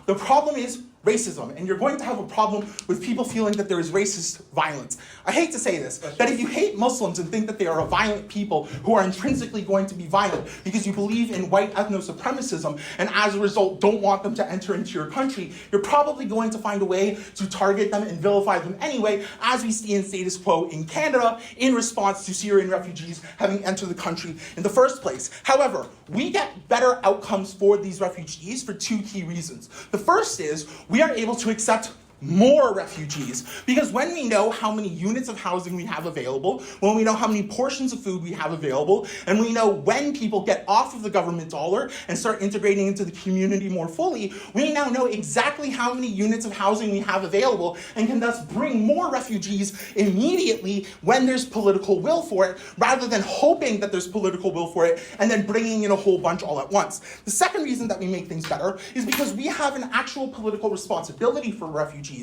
E: the problem is racism, and you're going to have a problem with people feeling that there is racist violence. I hate to say this, that if you hate Muslims and think that they are a violent people who are intrinsically going to be violent because you believe in white ethno-supremacism and as a result don't want them to enter into your country, you're probably going to find a way to target them and vilify them anyway, as we see in status quo in Canada in response to Syrian refugees having entered the country in the first place. However, we get better outcomes for these refugees for 2 key reasons. The first is we are able to accept more refugees, because when we know how many units of housing we have available, when we know how many portions of food we have available, and we know when people get off of the government dollar and start integrating into the community more fully, we now know exactly how many units of housing we have available and can thus bring more refugees immediately when there's political will for it, rather than hoping that there's political will for it and then bringing in a whole bunch all at once. The second reason that we make things better is because we have an actual political responsibility for refugees.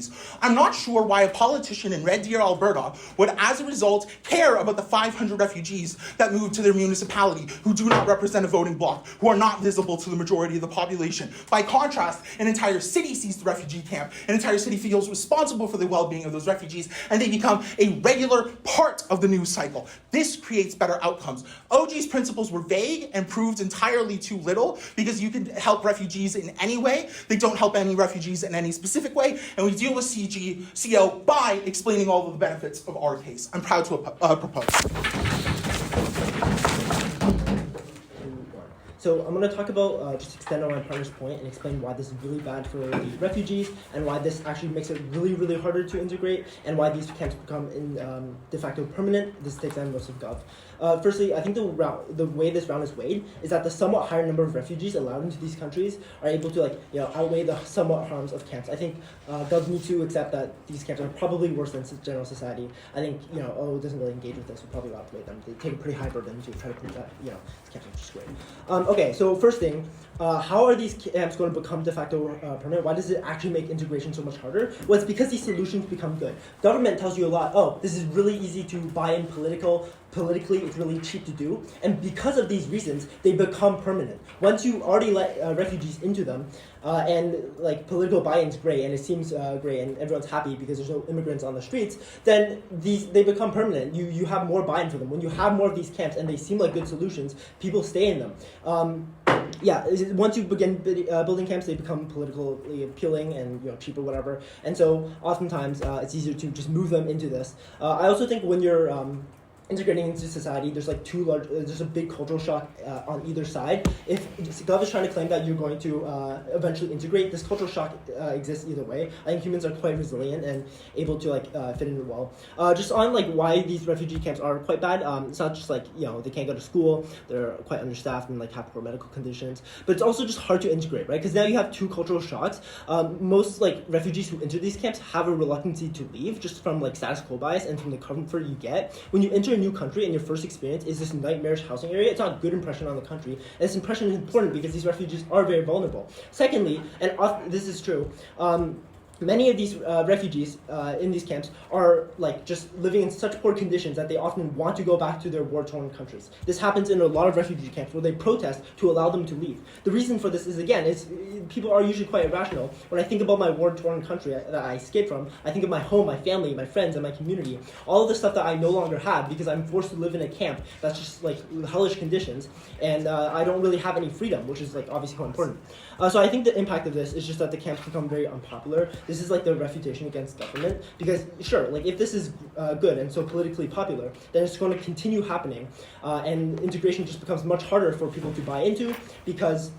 E: I'm not sure why a politician in Red Deer, Alberta would, as a result, care about the 500 refugees that moved to their municipality who do not represent a voting bloc, who are not visible to the majority of the population. By contrast, an entire city sees the refugee camp, an entire city feels responsible for the well-being of those refugees, and they become a regular part of the news cycle. This creates better outcomes. OG's principles were vague and proved entirely too little, because you can help refugees in any way. They don't help any refugees in any specific way, and we deal with CO by explaining all of the benefits of our case. I'm proud to propose.
I: So I'm going to talk about, just extend on my partner's point and explain why this is really bad for the refugees and why this actually makes it really, really harder to integrate and why these camps become de facto permanent. This takes on most of Gov. Firstly, I think the way this round is weighed is that the somewhat higher number of refugees allowed into these countries are able to outweigh the somewhat harms of camps. I think Gov need to accept that these camps are probably worse than general society. I think it doesn't really engage with this. We probably outweigh them. They take a pretty high burden to try to prove that these camps are just great. Okay, so first thing, how are these camps going to become de facto permanent? Why does it actually make integration so much harder? Well, it's because these solutions become good. Government tells you a lot, this is really easy to buy in politically, it's really cheap to do. And because of these reasons, they become permanent. Once you already let refugees into them, and political buy-in's great, and it seems great, and everyone's happy because there's no immigrants on the streets, then they become permanent. You have more buy-in for them. When you have more of these camps and they seem like good solutions, people stay in them. Once you begin building camps, they become politically appealing and cheap or whatever. And so oftentimes it's easier to just move them into this. I also think when you're integrating into society, there's there's a big cultural shock on either side. If Gov is trying to claim that you're going to eventually integrate, this cultural shock exists either way. I think humans are quite resilient and able to fit in well. Just on why these refugee camps are quite bad. It's not just they can't go to school, they're quite understaffed and have poor medical conditions, but it's also just hard to integrate, right? Because now you have 2 cultural shocks. Most refugees who enter these camps have a reluctancy to leave just from status quo bias and from the comfort you get when you enter a new country and your first experience is this nightmarish housing area. It's not a good impression on the country, and this impression is important because these refugees are very vulnerable. Secondly, and this is true, many of these refugees in these camps are just living in such poor conditions that they often want to go back to their war-torn countries. This happens in a lot of refugee camps where they protest to allow them to leave. The reason for this is, again, people are usually quite irrational. When I think about my war-torn country that I escaped from, I think of my home, my family, my friends, and my community. All of the stuff that I no longer have because I'm forced to live in a camp that's just hellish conditions, and I don't really have any freedom, which is obviously quite important. So I think the impact of this is just that the camps become very unpopular. This is the refutation against government, because sure, if this is good and so politically popular, then it's going to continue happening, and integration just becomes much harder for people to buy into because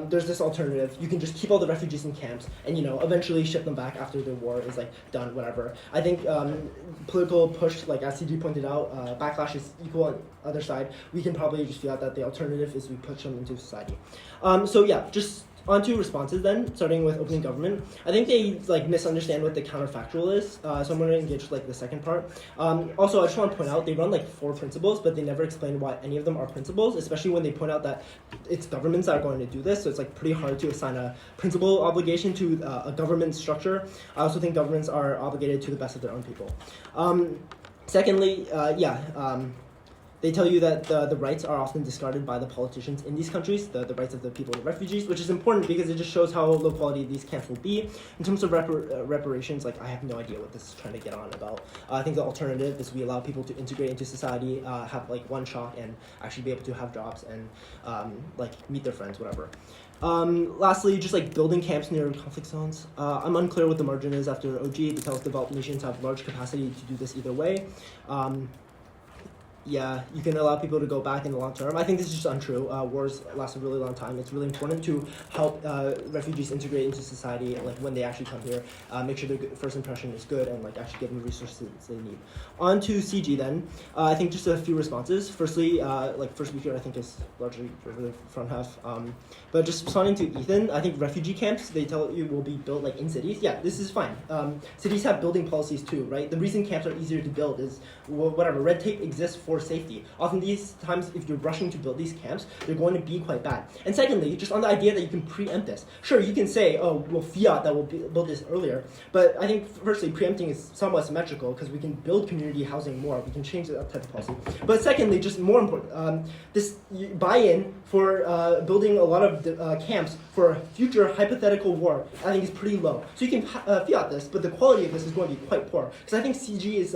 I: there's this alternative. You can just keep all the refugees in camps and, eventually ship them back after the war is, done, whatever. I think political push, as CG pointed out, backlash is equal on the other side. We can probably just feel out that the alternative is we push them into society. Just on to responses then, starting with opening government. I think they misunderstand what the counterfactual is, so I'm going to engage with the second part. Also, I just want to point out they run 4 principles, but they never explain why any of them are principles, especially when they point out that it's governments that are going to do this, so it's pretty hard to assign a principal obligation to a government structure. I also think governments are obligated to the best of their own people. Secondly, they tell you that the rights are often discarded by the politicians in these countries, the rights of the people, the refugees, which is important because it just shows how low quality these camps will be. In terms of reparations, I have no idea what this is trying to get on about. I think the alternative is we allow people to integrate into society, have one shot, and actually be able to have jobs and meet their friends, whatever. Lastly, just building camps near conflict zones. I'm unclear what the margin is after OG because developed nations have large capacity to do this either way. You can allow people to go back in the long term. I think this is just untrue. Wars last a really long time. It's really important to help refugees integrate into society, when they actually come here, make sure their first impression is good, and actually give them the resources they need. On to CG then. I think just a few responses. Firstly, first speaker I think is largely for the front half. But just responding to Ethan, I think refugee camps, they tell you, will be built in cities. Yeah, this is fine. Cities have building policies too, right? The reason camps are easier to build is, whatever, red tape exists for safety. Often these times, if you're rushing to build these camps, they're going to be quite bad. And secondly, just on the idea that you can preempt this. Sure, you can say, fiat that will build this earlier. But I think, firstly, preempting is somewhat symmetrical because we can build community housing more. We can change that type of policy. But secondly, just more important, this buy-in for building a lot of camps for a future hypothetical war, I think is pretty low. So you can fiat this, but the quality of this is going to be quite poor. Because I think CG is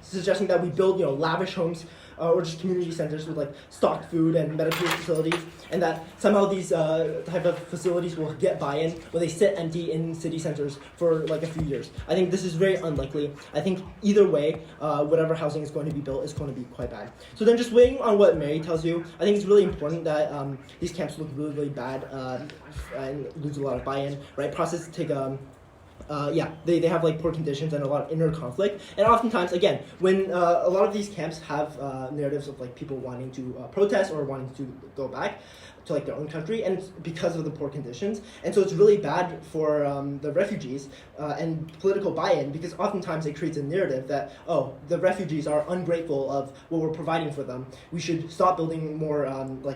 I: suggesting that we build, lavish homes or just community centers with stocked food and medical facilities, and that somehow these type of facilities will get buy-in when they sit empty in city centers for a few years. I think this is very unlikely. I think either way, whatever housing is going to be built is going to be quite bad. So then just waiting on what Mary tells you, I think it's really important that these camps look really, really bad and lose a lot of buy-in, right? Processes take they have poor conditions and a lot of inner conflict. And oftentimes, again, when a lot of these camps have narratives of people wanting to protest or wanting to go back to their own country, and it's because of the poor conditions. And so it's really bad for the refugees and political buy-in, because oftentimes it creates a narrative that, the refugees are ungrateful of what we're providing for them. We should stop building more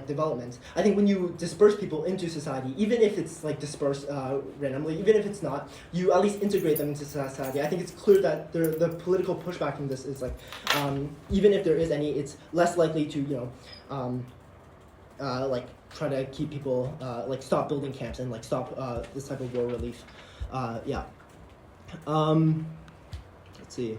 I: developments. I think when you disperse people into society, even if it's dispersed randomly, even if it's not, you at least integrate them into society. I think it's clear that the political pushback from this is even if there is any, it's less likely to try to keep people stop building camps and stop this type of war relief. Let's see.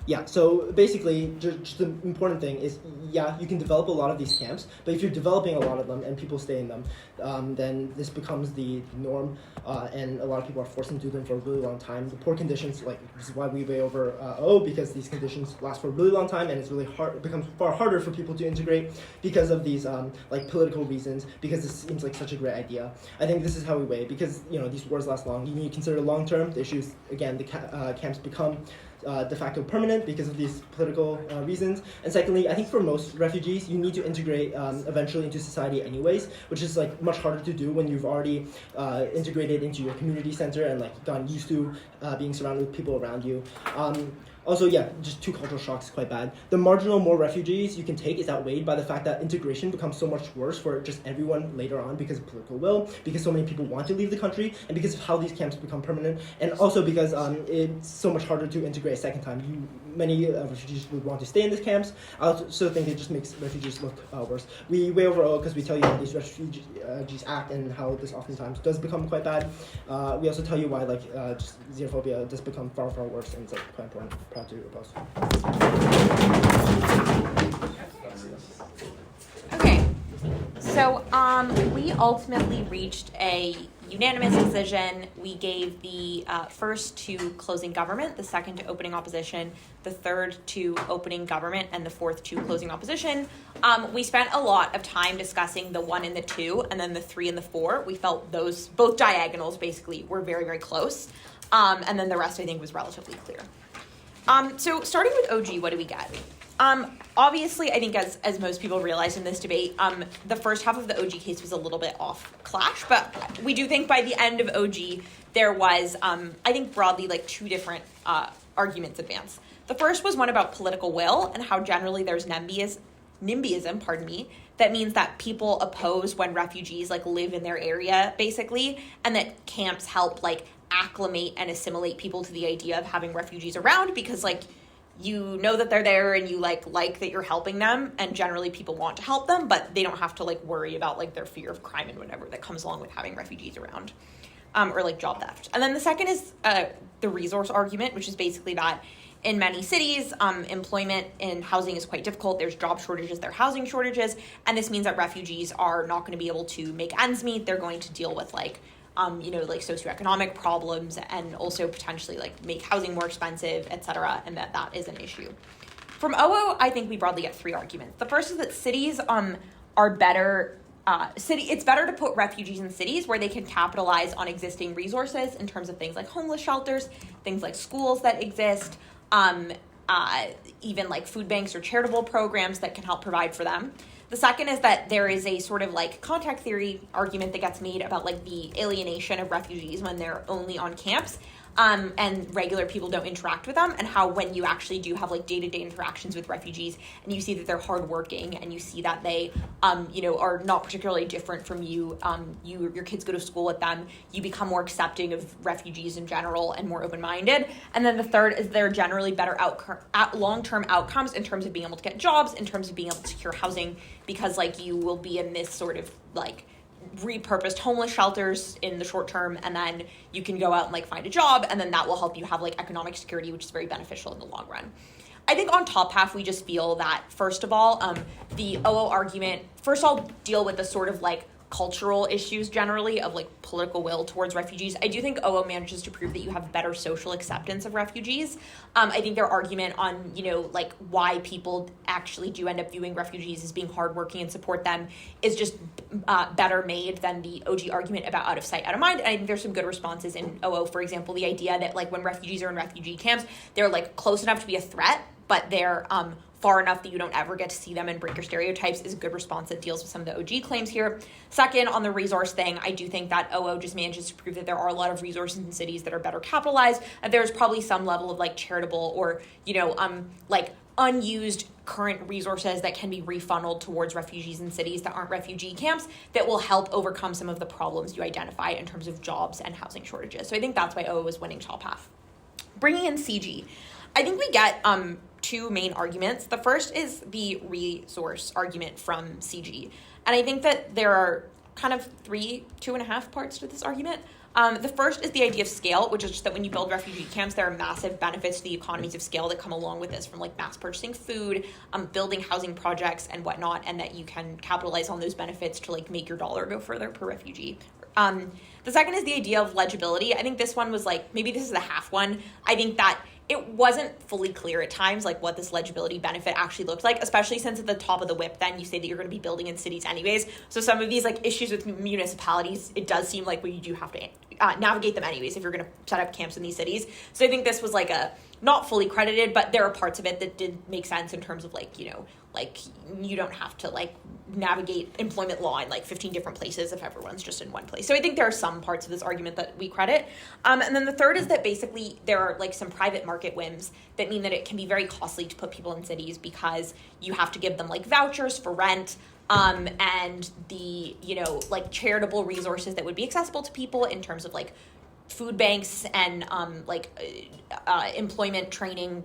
I: Yeah, so basically, just the important thing is, you can develop a lot of these camps, but if you're developing a lot of them and people stay in them, then this becomes the norm, and a lot of people are forced to do them for a really long time. The poor conditions, this is why we weigh over because these conditions last for a really long time, and it's really hard. It becomes far harder for people to integrate because of these political reasons, because this seems like such a great idea. I think this is how we weigh, because these wars last long. You need to consider long term. The issues, again, the camps become de facto permanent because of these political reasons. And secondly, I think for most refugees, you need to integrate eventually into society anyways, which is much harder to do when you've already integrated into your community center and gotten used to being surrounded with people around you. Also, just 2 cultural shocks is quite bad. The marginal more refugees you can take is outweighed by the fact that integration becomes so much worse for just everyone later on because of political will, because so many people want to leave the country, and because of how these camps become permanent, and also because it's so much harder to integrate a second time. Many refugees would want to stay in these camps. I also think it just makes refugees look worse. We weigh over because we tell you how these refugees act and how this oftentimes does become quite bad. We also tell you why just xenophobia does become far, far worse, and it's quite important. Proud to oppose.
J: Okay, so we ultimately reached a unanimous decision. We gave the first to closing government, the second to opening opposition, the third to opening government, and the fourth to closing opposition. We spent a lot of time discussing the 1 and the 2, and then the 3 and the 4. We felt those, both diagonals basically, were very, very close. And then the rest, I think, was relatively clear. So starting with OG, what do we get? Obviously, I think as most people realize in this debate, the first half of the OG case was a little bit off clash, but we do think by the end of OG, there was, I think broadly, like 2 different arguments advanced. The first was one about political will and how generally there's NIMBYism, that means that people oppose when refugees like live in their area, basically, and that camps help like acclimate and assimilate people to the idea of having refugees around because like you know that they're there and you like that you're helping them, and generally people want to help them, but they don't have to like worry about like their fear of crime and whatever that comes along with having refugees around, or like job theft. And then the second is the resource argument, which is basically that in many cities, employment and housing is quite difficult. There's job shortages, there are housing shortages, and this means that refugees are not going to be able to make ends meet. They're going to deal with like like socioeconomic problems and also potentially like make housing more expensive, etc., and that is an issue. From OO, I think we broadly get 3 arguments. The first is that cities are better. It's better to put refugees in cities where they can capitalize on existing resources in terms of things like homeless shelters, things like schools that exist, even like food banks or charitable programs that can help provide for them. The second is that there is a sort of like contact theory argument that gets made about like the alienation of refugees when they're only on camps, and regular people don't interact with them, and how when you actually do have like day-to-day interactions with refugees and you see that they're hardworking and you see that they are not particularly different from you, your kids go to school with them, you become more accepting of refugees in general and more open-minded. And then the third is there are generally better long-term outcomes in terms of being able to get jobs, in terms of being able to secure housing, because like you will be in this sort of like repurposed homeless shelters in the short term, and then you can go out and like find a job, and then that will help you have like economic security, which is very beneficial in the long run. I think on top half, we just feel that first of all, the OO argument, first I'll deal with the sort of like cultural issues generally of like political will towards refugees. I do think OO manages to prove that you have better social acceptance of refugees. I think their argument on, like why people actually do end up viewing refugees as being hardworking and support them is just better made than the OG argument about out of sight, out of mind. And I think there's some good responses in OO. For example, the idea that like when refugees are in refugee camps, they're like close enough to be a threat, but they're far enough that you don't ever get to see them and break your stereotypes is a good response that deals with some of the OG claims here. Second, on the resource thing, I do think that OO just manages to prove that there are a lot of resources in cities that are better capitalized, and there's probably some level of like charitable or, like unused current resources that can be refunneled towards refugees in cities that aren't refugee camps that will help overcome some of the problems you identify in terms of jobs and housing shortages. So I think that's why OO is winning top half. Bringing in CG, I think we get 2 main arguments. The first is the resource argument from CG. And I think that there are kind of 2.5 parts to this argument. The first is the idea of scale, which is just that when you build refugee camps, there are massive benefits to the economies of scale that come along with this, from like mass purchasing food, building housing projects and whatnot, and that you can capitalize on those benefits to like make your dollar go further per refugee. The second is the idea of legibility. I think this one was like, maybe this is the half one. I think that it wasn't fully clear at times like what this legibility benefit actually looked like, especially since at the top of the whip then you say that you're going to be building in cities anyways. So some of these like issues with municipalities, it does seem like you do have to navigate them anyways if you're going to set up camps in these cities. So I think this was like a not fully credited, but there are parts of it that did make sense in terms of like, like you don't have to like navigate employment law in like 15 different places if everyone's just in one place. So I think there are some parts of this argument that we credit. And then the third is that basically there are like some private market whims that mean that it can be very costly to put people in cities because you have to give them like vouchers for rent, and the, like charitable resources that would be accessible to people in terms of like food banks and employment training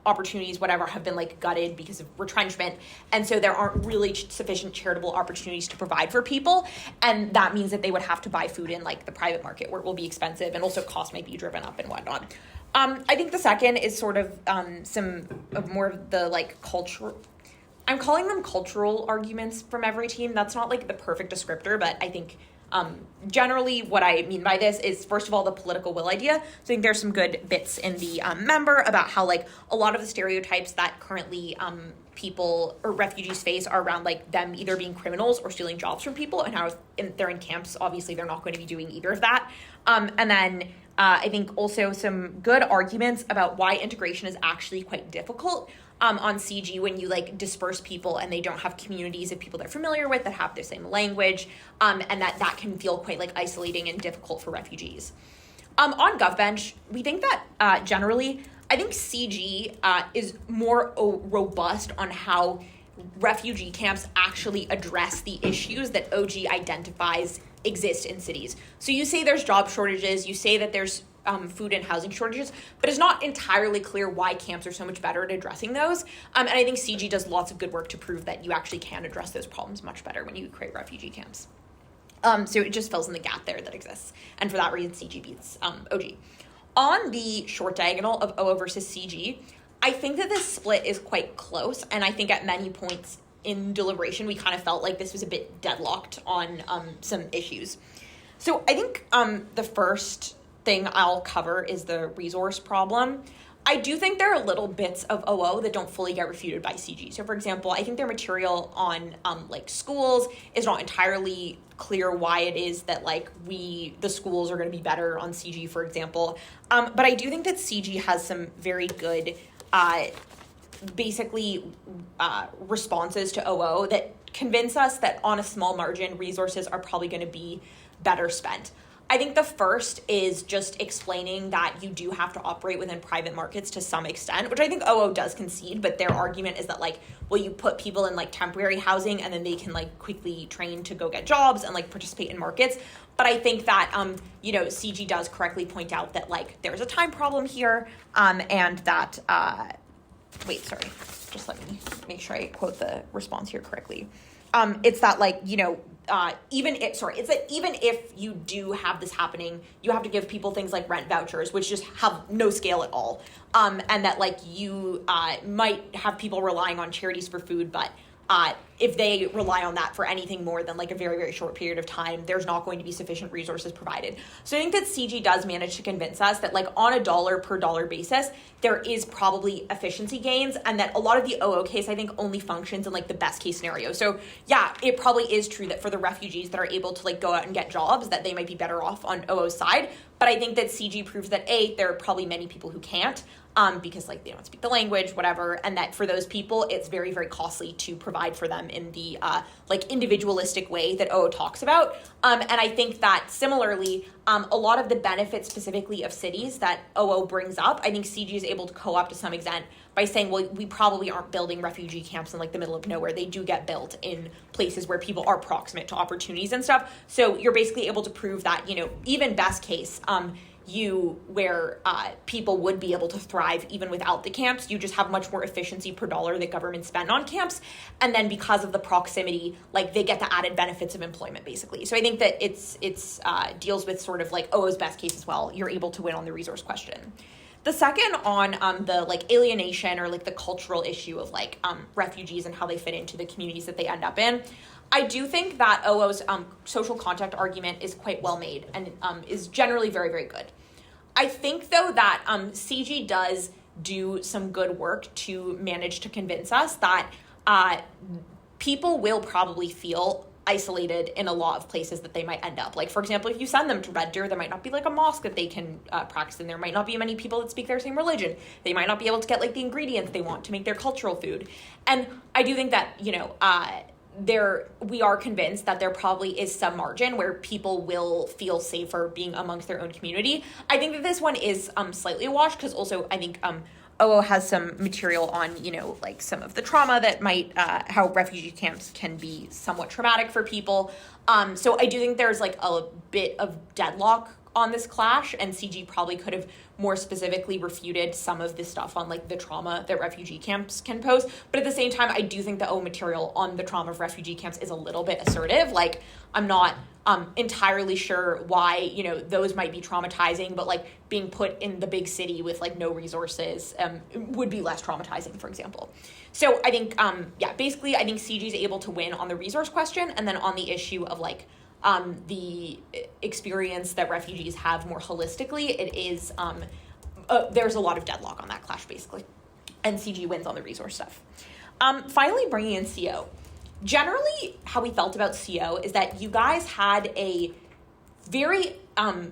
J: opportunities, whatever, have been like gutted because of retrenchment. And so there aren't really sufficient charitable opportunities to provide for people. And that means that they would have to buy food in like the private market where it will be expensive and also costs might be driven up and whatnot. I think the second is sort of some of more of the like cultural, I'm calling them cultural arguments from every team. That's not like the perfect descriptor, but I think Generally, what I mean by this is, first of all, the political will idea. So I think there's some good bits in the member about how, like, a lot of the stereotypes that currently people or refugees face are around, like, them either being criminals or stealing jobs from people, and how if they're in camps, obviously they're not going to be doing either of that. And then I think also some good arguments about why integration is actually quite difficult on CG when you, like, disperse people and they don't have communities of people they're familiar with that have the same language, and that can feel quite, like, isolating and difficult for refugees. On GovBench, we think that generally, I think CG is more robust on how refugee camps actually address the issues that OG identifies exist in cities. So you say there's job shortages, you say that there's food and housing shortages, but it's not entirely clear why camps are so much better at addressing those. And I think CG does lots of good work to prove that you actually can address those problems much better when you create refugee camps. So it just fills in the gap there that exists. And for that reason, CG beats OG. On the short diagonal of OO versus CG, I think that this split is quite close. And I think at many points in deliberation, we kind of felt like this was a bit deadlocked on some issues. So I think the first thing I'll cover is the resource problem. I do think there are little bits of OO that don't fully get refuted by CG. So, for example, I think their material on like schools is not entirely clear why it is that, like, the schools are going to be better on CG, for example. But I do think that CG has some very good responses to OO that convince us that on a small margin, resources are probably going to be better spent. I think the first is just explaining that you do have to operate within private markets to some extent, which I think OO does concede, but their argument is that, like, well, you put people in, like, temporary housing and then they can, like, quickly train to go get jobs and, like, participate in markets. But I think that, CG does correctly point out that, like, there's a time problem here, and that, just let me make sure I quote the response here correctly. It's that, like, even if you do have this happening, you have to give people things like rent vouchers, which just have no scale at all. And that, like, you might have people relying on charities for food, but if they rely on that for anything more than, like, a very, very short period of time, there's not going to be sufficient resources provided. So I think that CG does manage to convince us that, like, on a dollar per dollar basis, there is probably efficiency gains, and that a lot of the OO case, I think, only functions in, like, the best case scenario. So yeah, it probably is true that for the refugees that are able to, like, go out and get jobs, that they might be better off on OO's side. But I think that CG proves that there are probably many people who can't, because, like, they don't speak the language, whatever, and that for those people, it's very, very costly to provide for them in the, individualistic way that OO talks about. And I think that, similarly, a lot of the benefits specifically of cities that OO brings up, I think CG is able to co-opt to some extent by saying, well, we probably aren't building refugee camps in, like, the middle of nowhere. They do get built in places where people are proximate to opportunities and stuff. So you're basically able to prove that, even best case, where people would be able to thrive even without the camps, you just have much more efficiency per dollar that governments spend on camps. And then because of the proximity, like, they get the added benefits of employment, basically. So I think that it's deals with sort of, like, OO's best case as well. You're able to win on the resource question. The second on the, like, alienation or, like, the cultural issue of, like, refugees and how they fit into the communities that they end up in, I do think that OO's social contact argument is quite well made and is generally very, very good. I think, though, that CG does do some good work to manage to convince us that people will probably feel isolated in a lot of places that they might end up. Like, for example, if you send them to Red Deer, there might not be, like, a mosque that they can practice in. There might not be many people that speak their same religion. They might not be able to get, like, the ingredients they want to make their cultural food. And I do think that, we are convinced that there probably is some margin where people will feel safer being amongst their own community. I think that this one is slightly a wash, because also I think OO has some material on, like, some of the trauma that might, how refugee camps can be somewhat traumatic for people. So I do think there's, like, a bit of deadlock on this clash, and CG probably could have more specifically refuted some of this stuff on, like, the trauma that refugee camps can pose. But at the same time, I do think the O material on the trauma of refugee camps is a little bit assertive. Like, I'm not entirely sure why, those might be traumatizing, but, like, being put in the big city with, like, no resources would be less traumatizing, for example. So I think, basically I think CG is able to win on the resource question, and then on the issue of, like, the experience that refugees have more holistically, it is there's a lot of deadlock on that clash basically, and CG wins on the resource stuff. Finally, bringing in CO. Generally, how we felt about CO is that you guys had a very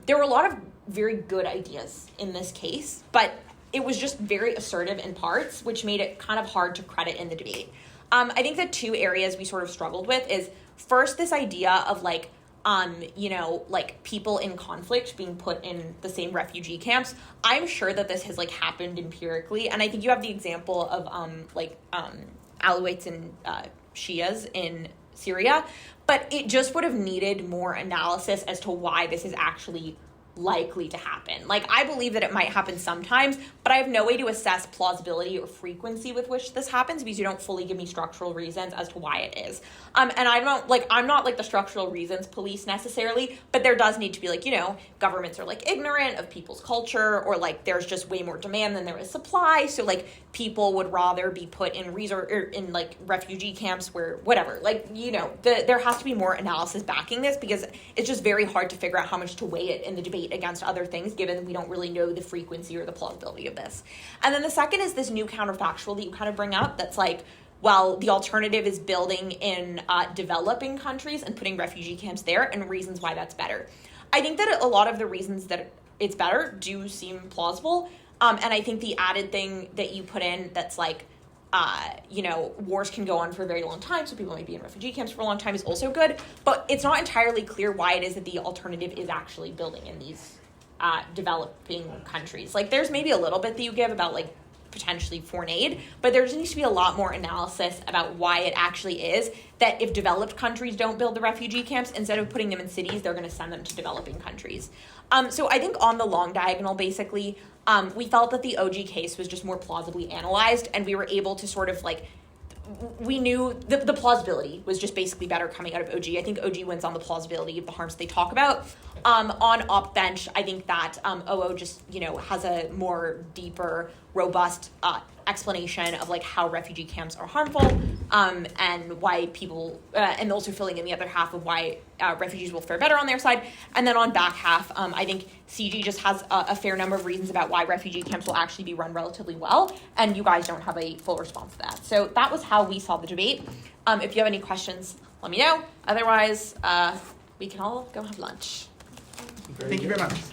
J: there were a lot of very good ideas in this case, but it was just very assertive in parts, which made it kind of hard to credit in the debate. I think the two areas we sort of struggled with is first this idea of like, like people in conflict being put in the same refugee camps. I'm sure that this has like happened empirically, and I think you have the example of Alawites and Shias in Syria, but it just would have needed more analysis as to why this is actually likely to happen. Like, I believe that it might happen sometimes, but I have no way to assess plausibility or frequency with which this happens because you don't fully give me structural reasons as to why it is. And I don't, like, I'm not like the structural reasons police necessarily, but there does need to be like, governments are like ignorant of people's culture, or like there's just way more demand than there is supply. So like people would rather be put in in like refugee camps where whatever, like, there has to be more analysis backing this because it's just very hard to figure out how much to weigh it in the debate against other things, given we don't really know the frequency or the plausibility of this. And then the second is this new counterfactual that you kind of bring up that's like, well, the alternative is building in developing countries and putting refugee camps there, and reasons why that's better. I think that a lot of the reasons that it's better do seem plausible, and I think the added thing that you put in that's like, wars can go on for a very long time, so people might be in refugee camps for a long time is also good, but it's not entirely clear why it is that the alternative is actually building in these developing countries. Like, there's maybe a little bit that you give about, like, potentially foreign aid, but there needs to be a lot more analysis about why it actually is that if developed countries don't build the refugee camps, instead of putting them in cities, they're going to send them to developing countries. So I think on the long diagonal, basically, we felt that the OG case was just more plausibly analyzed, and we were able to sort of like, we knew the plausibility was just basically better coming out of OG. I think OG wins on the plausibility of the harms they talk about. On op bench, I think that OO just, has a more deeper, robust explanation of like how refugee camps are harmful, and why people, and also filling in the other half of why refugees will fare better on their side. And then on back half, I think CG just has a fair number of reasons about why refugee camps will actually be run relatively well, and you guys don't have a full response to that. So that was how we saw the debate. If you have any questions, let me know. Otherwise, we can all go have lunch.
E: Thank you very much.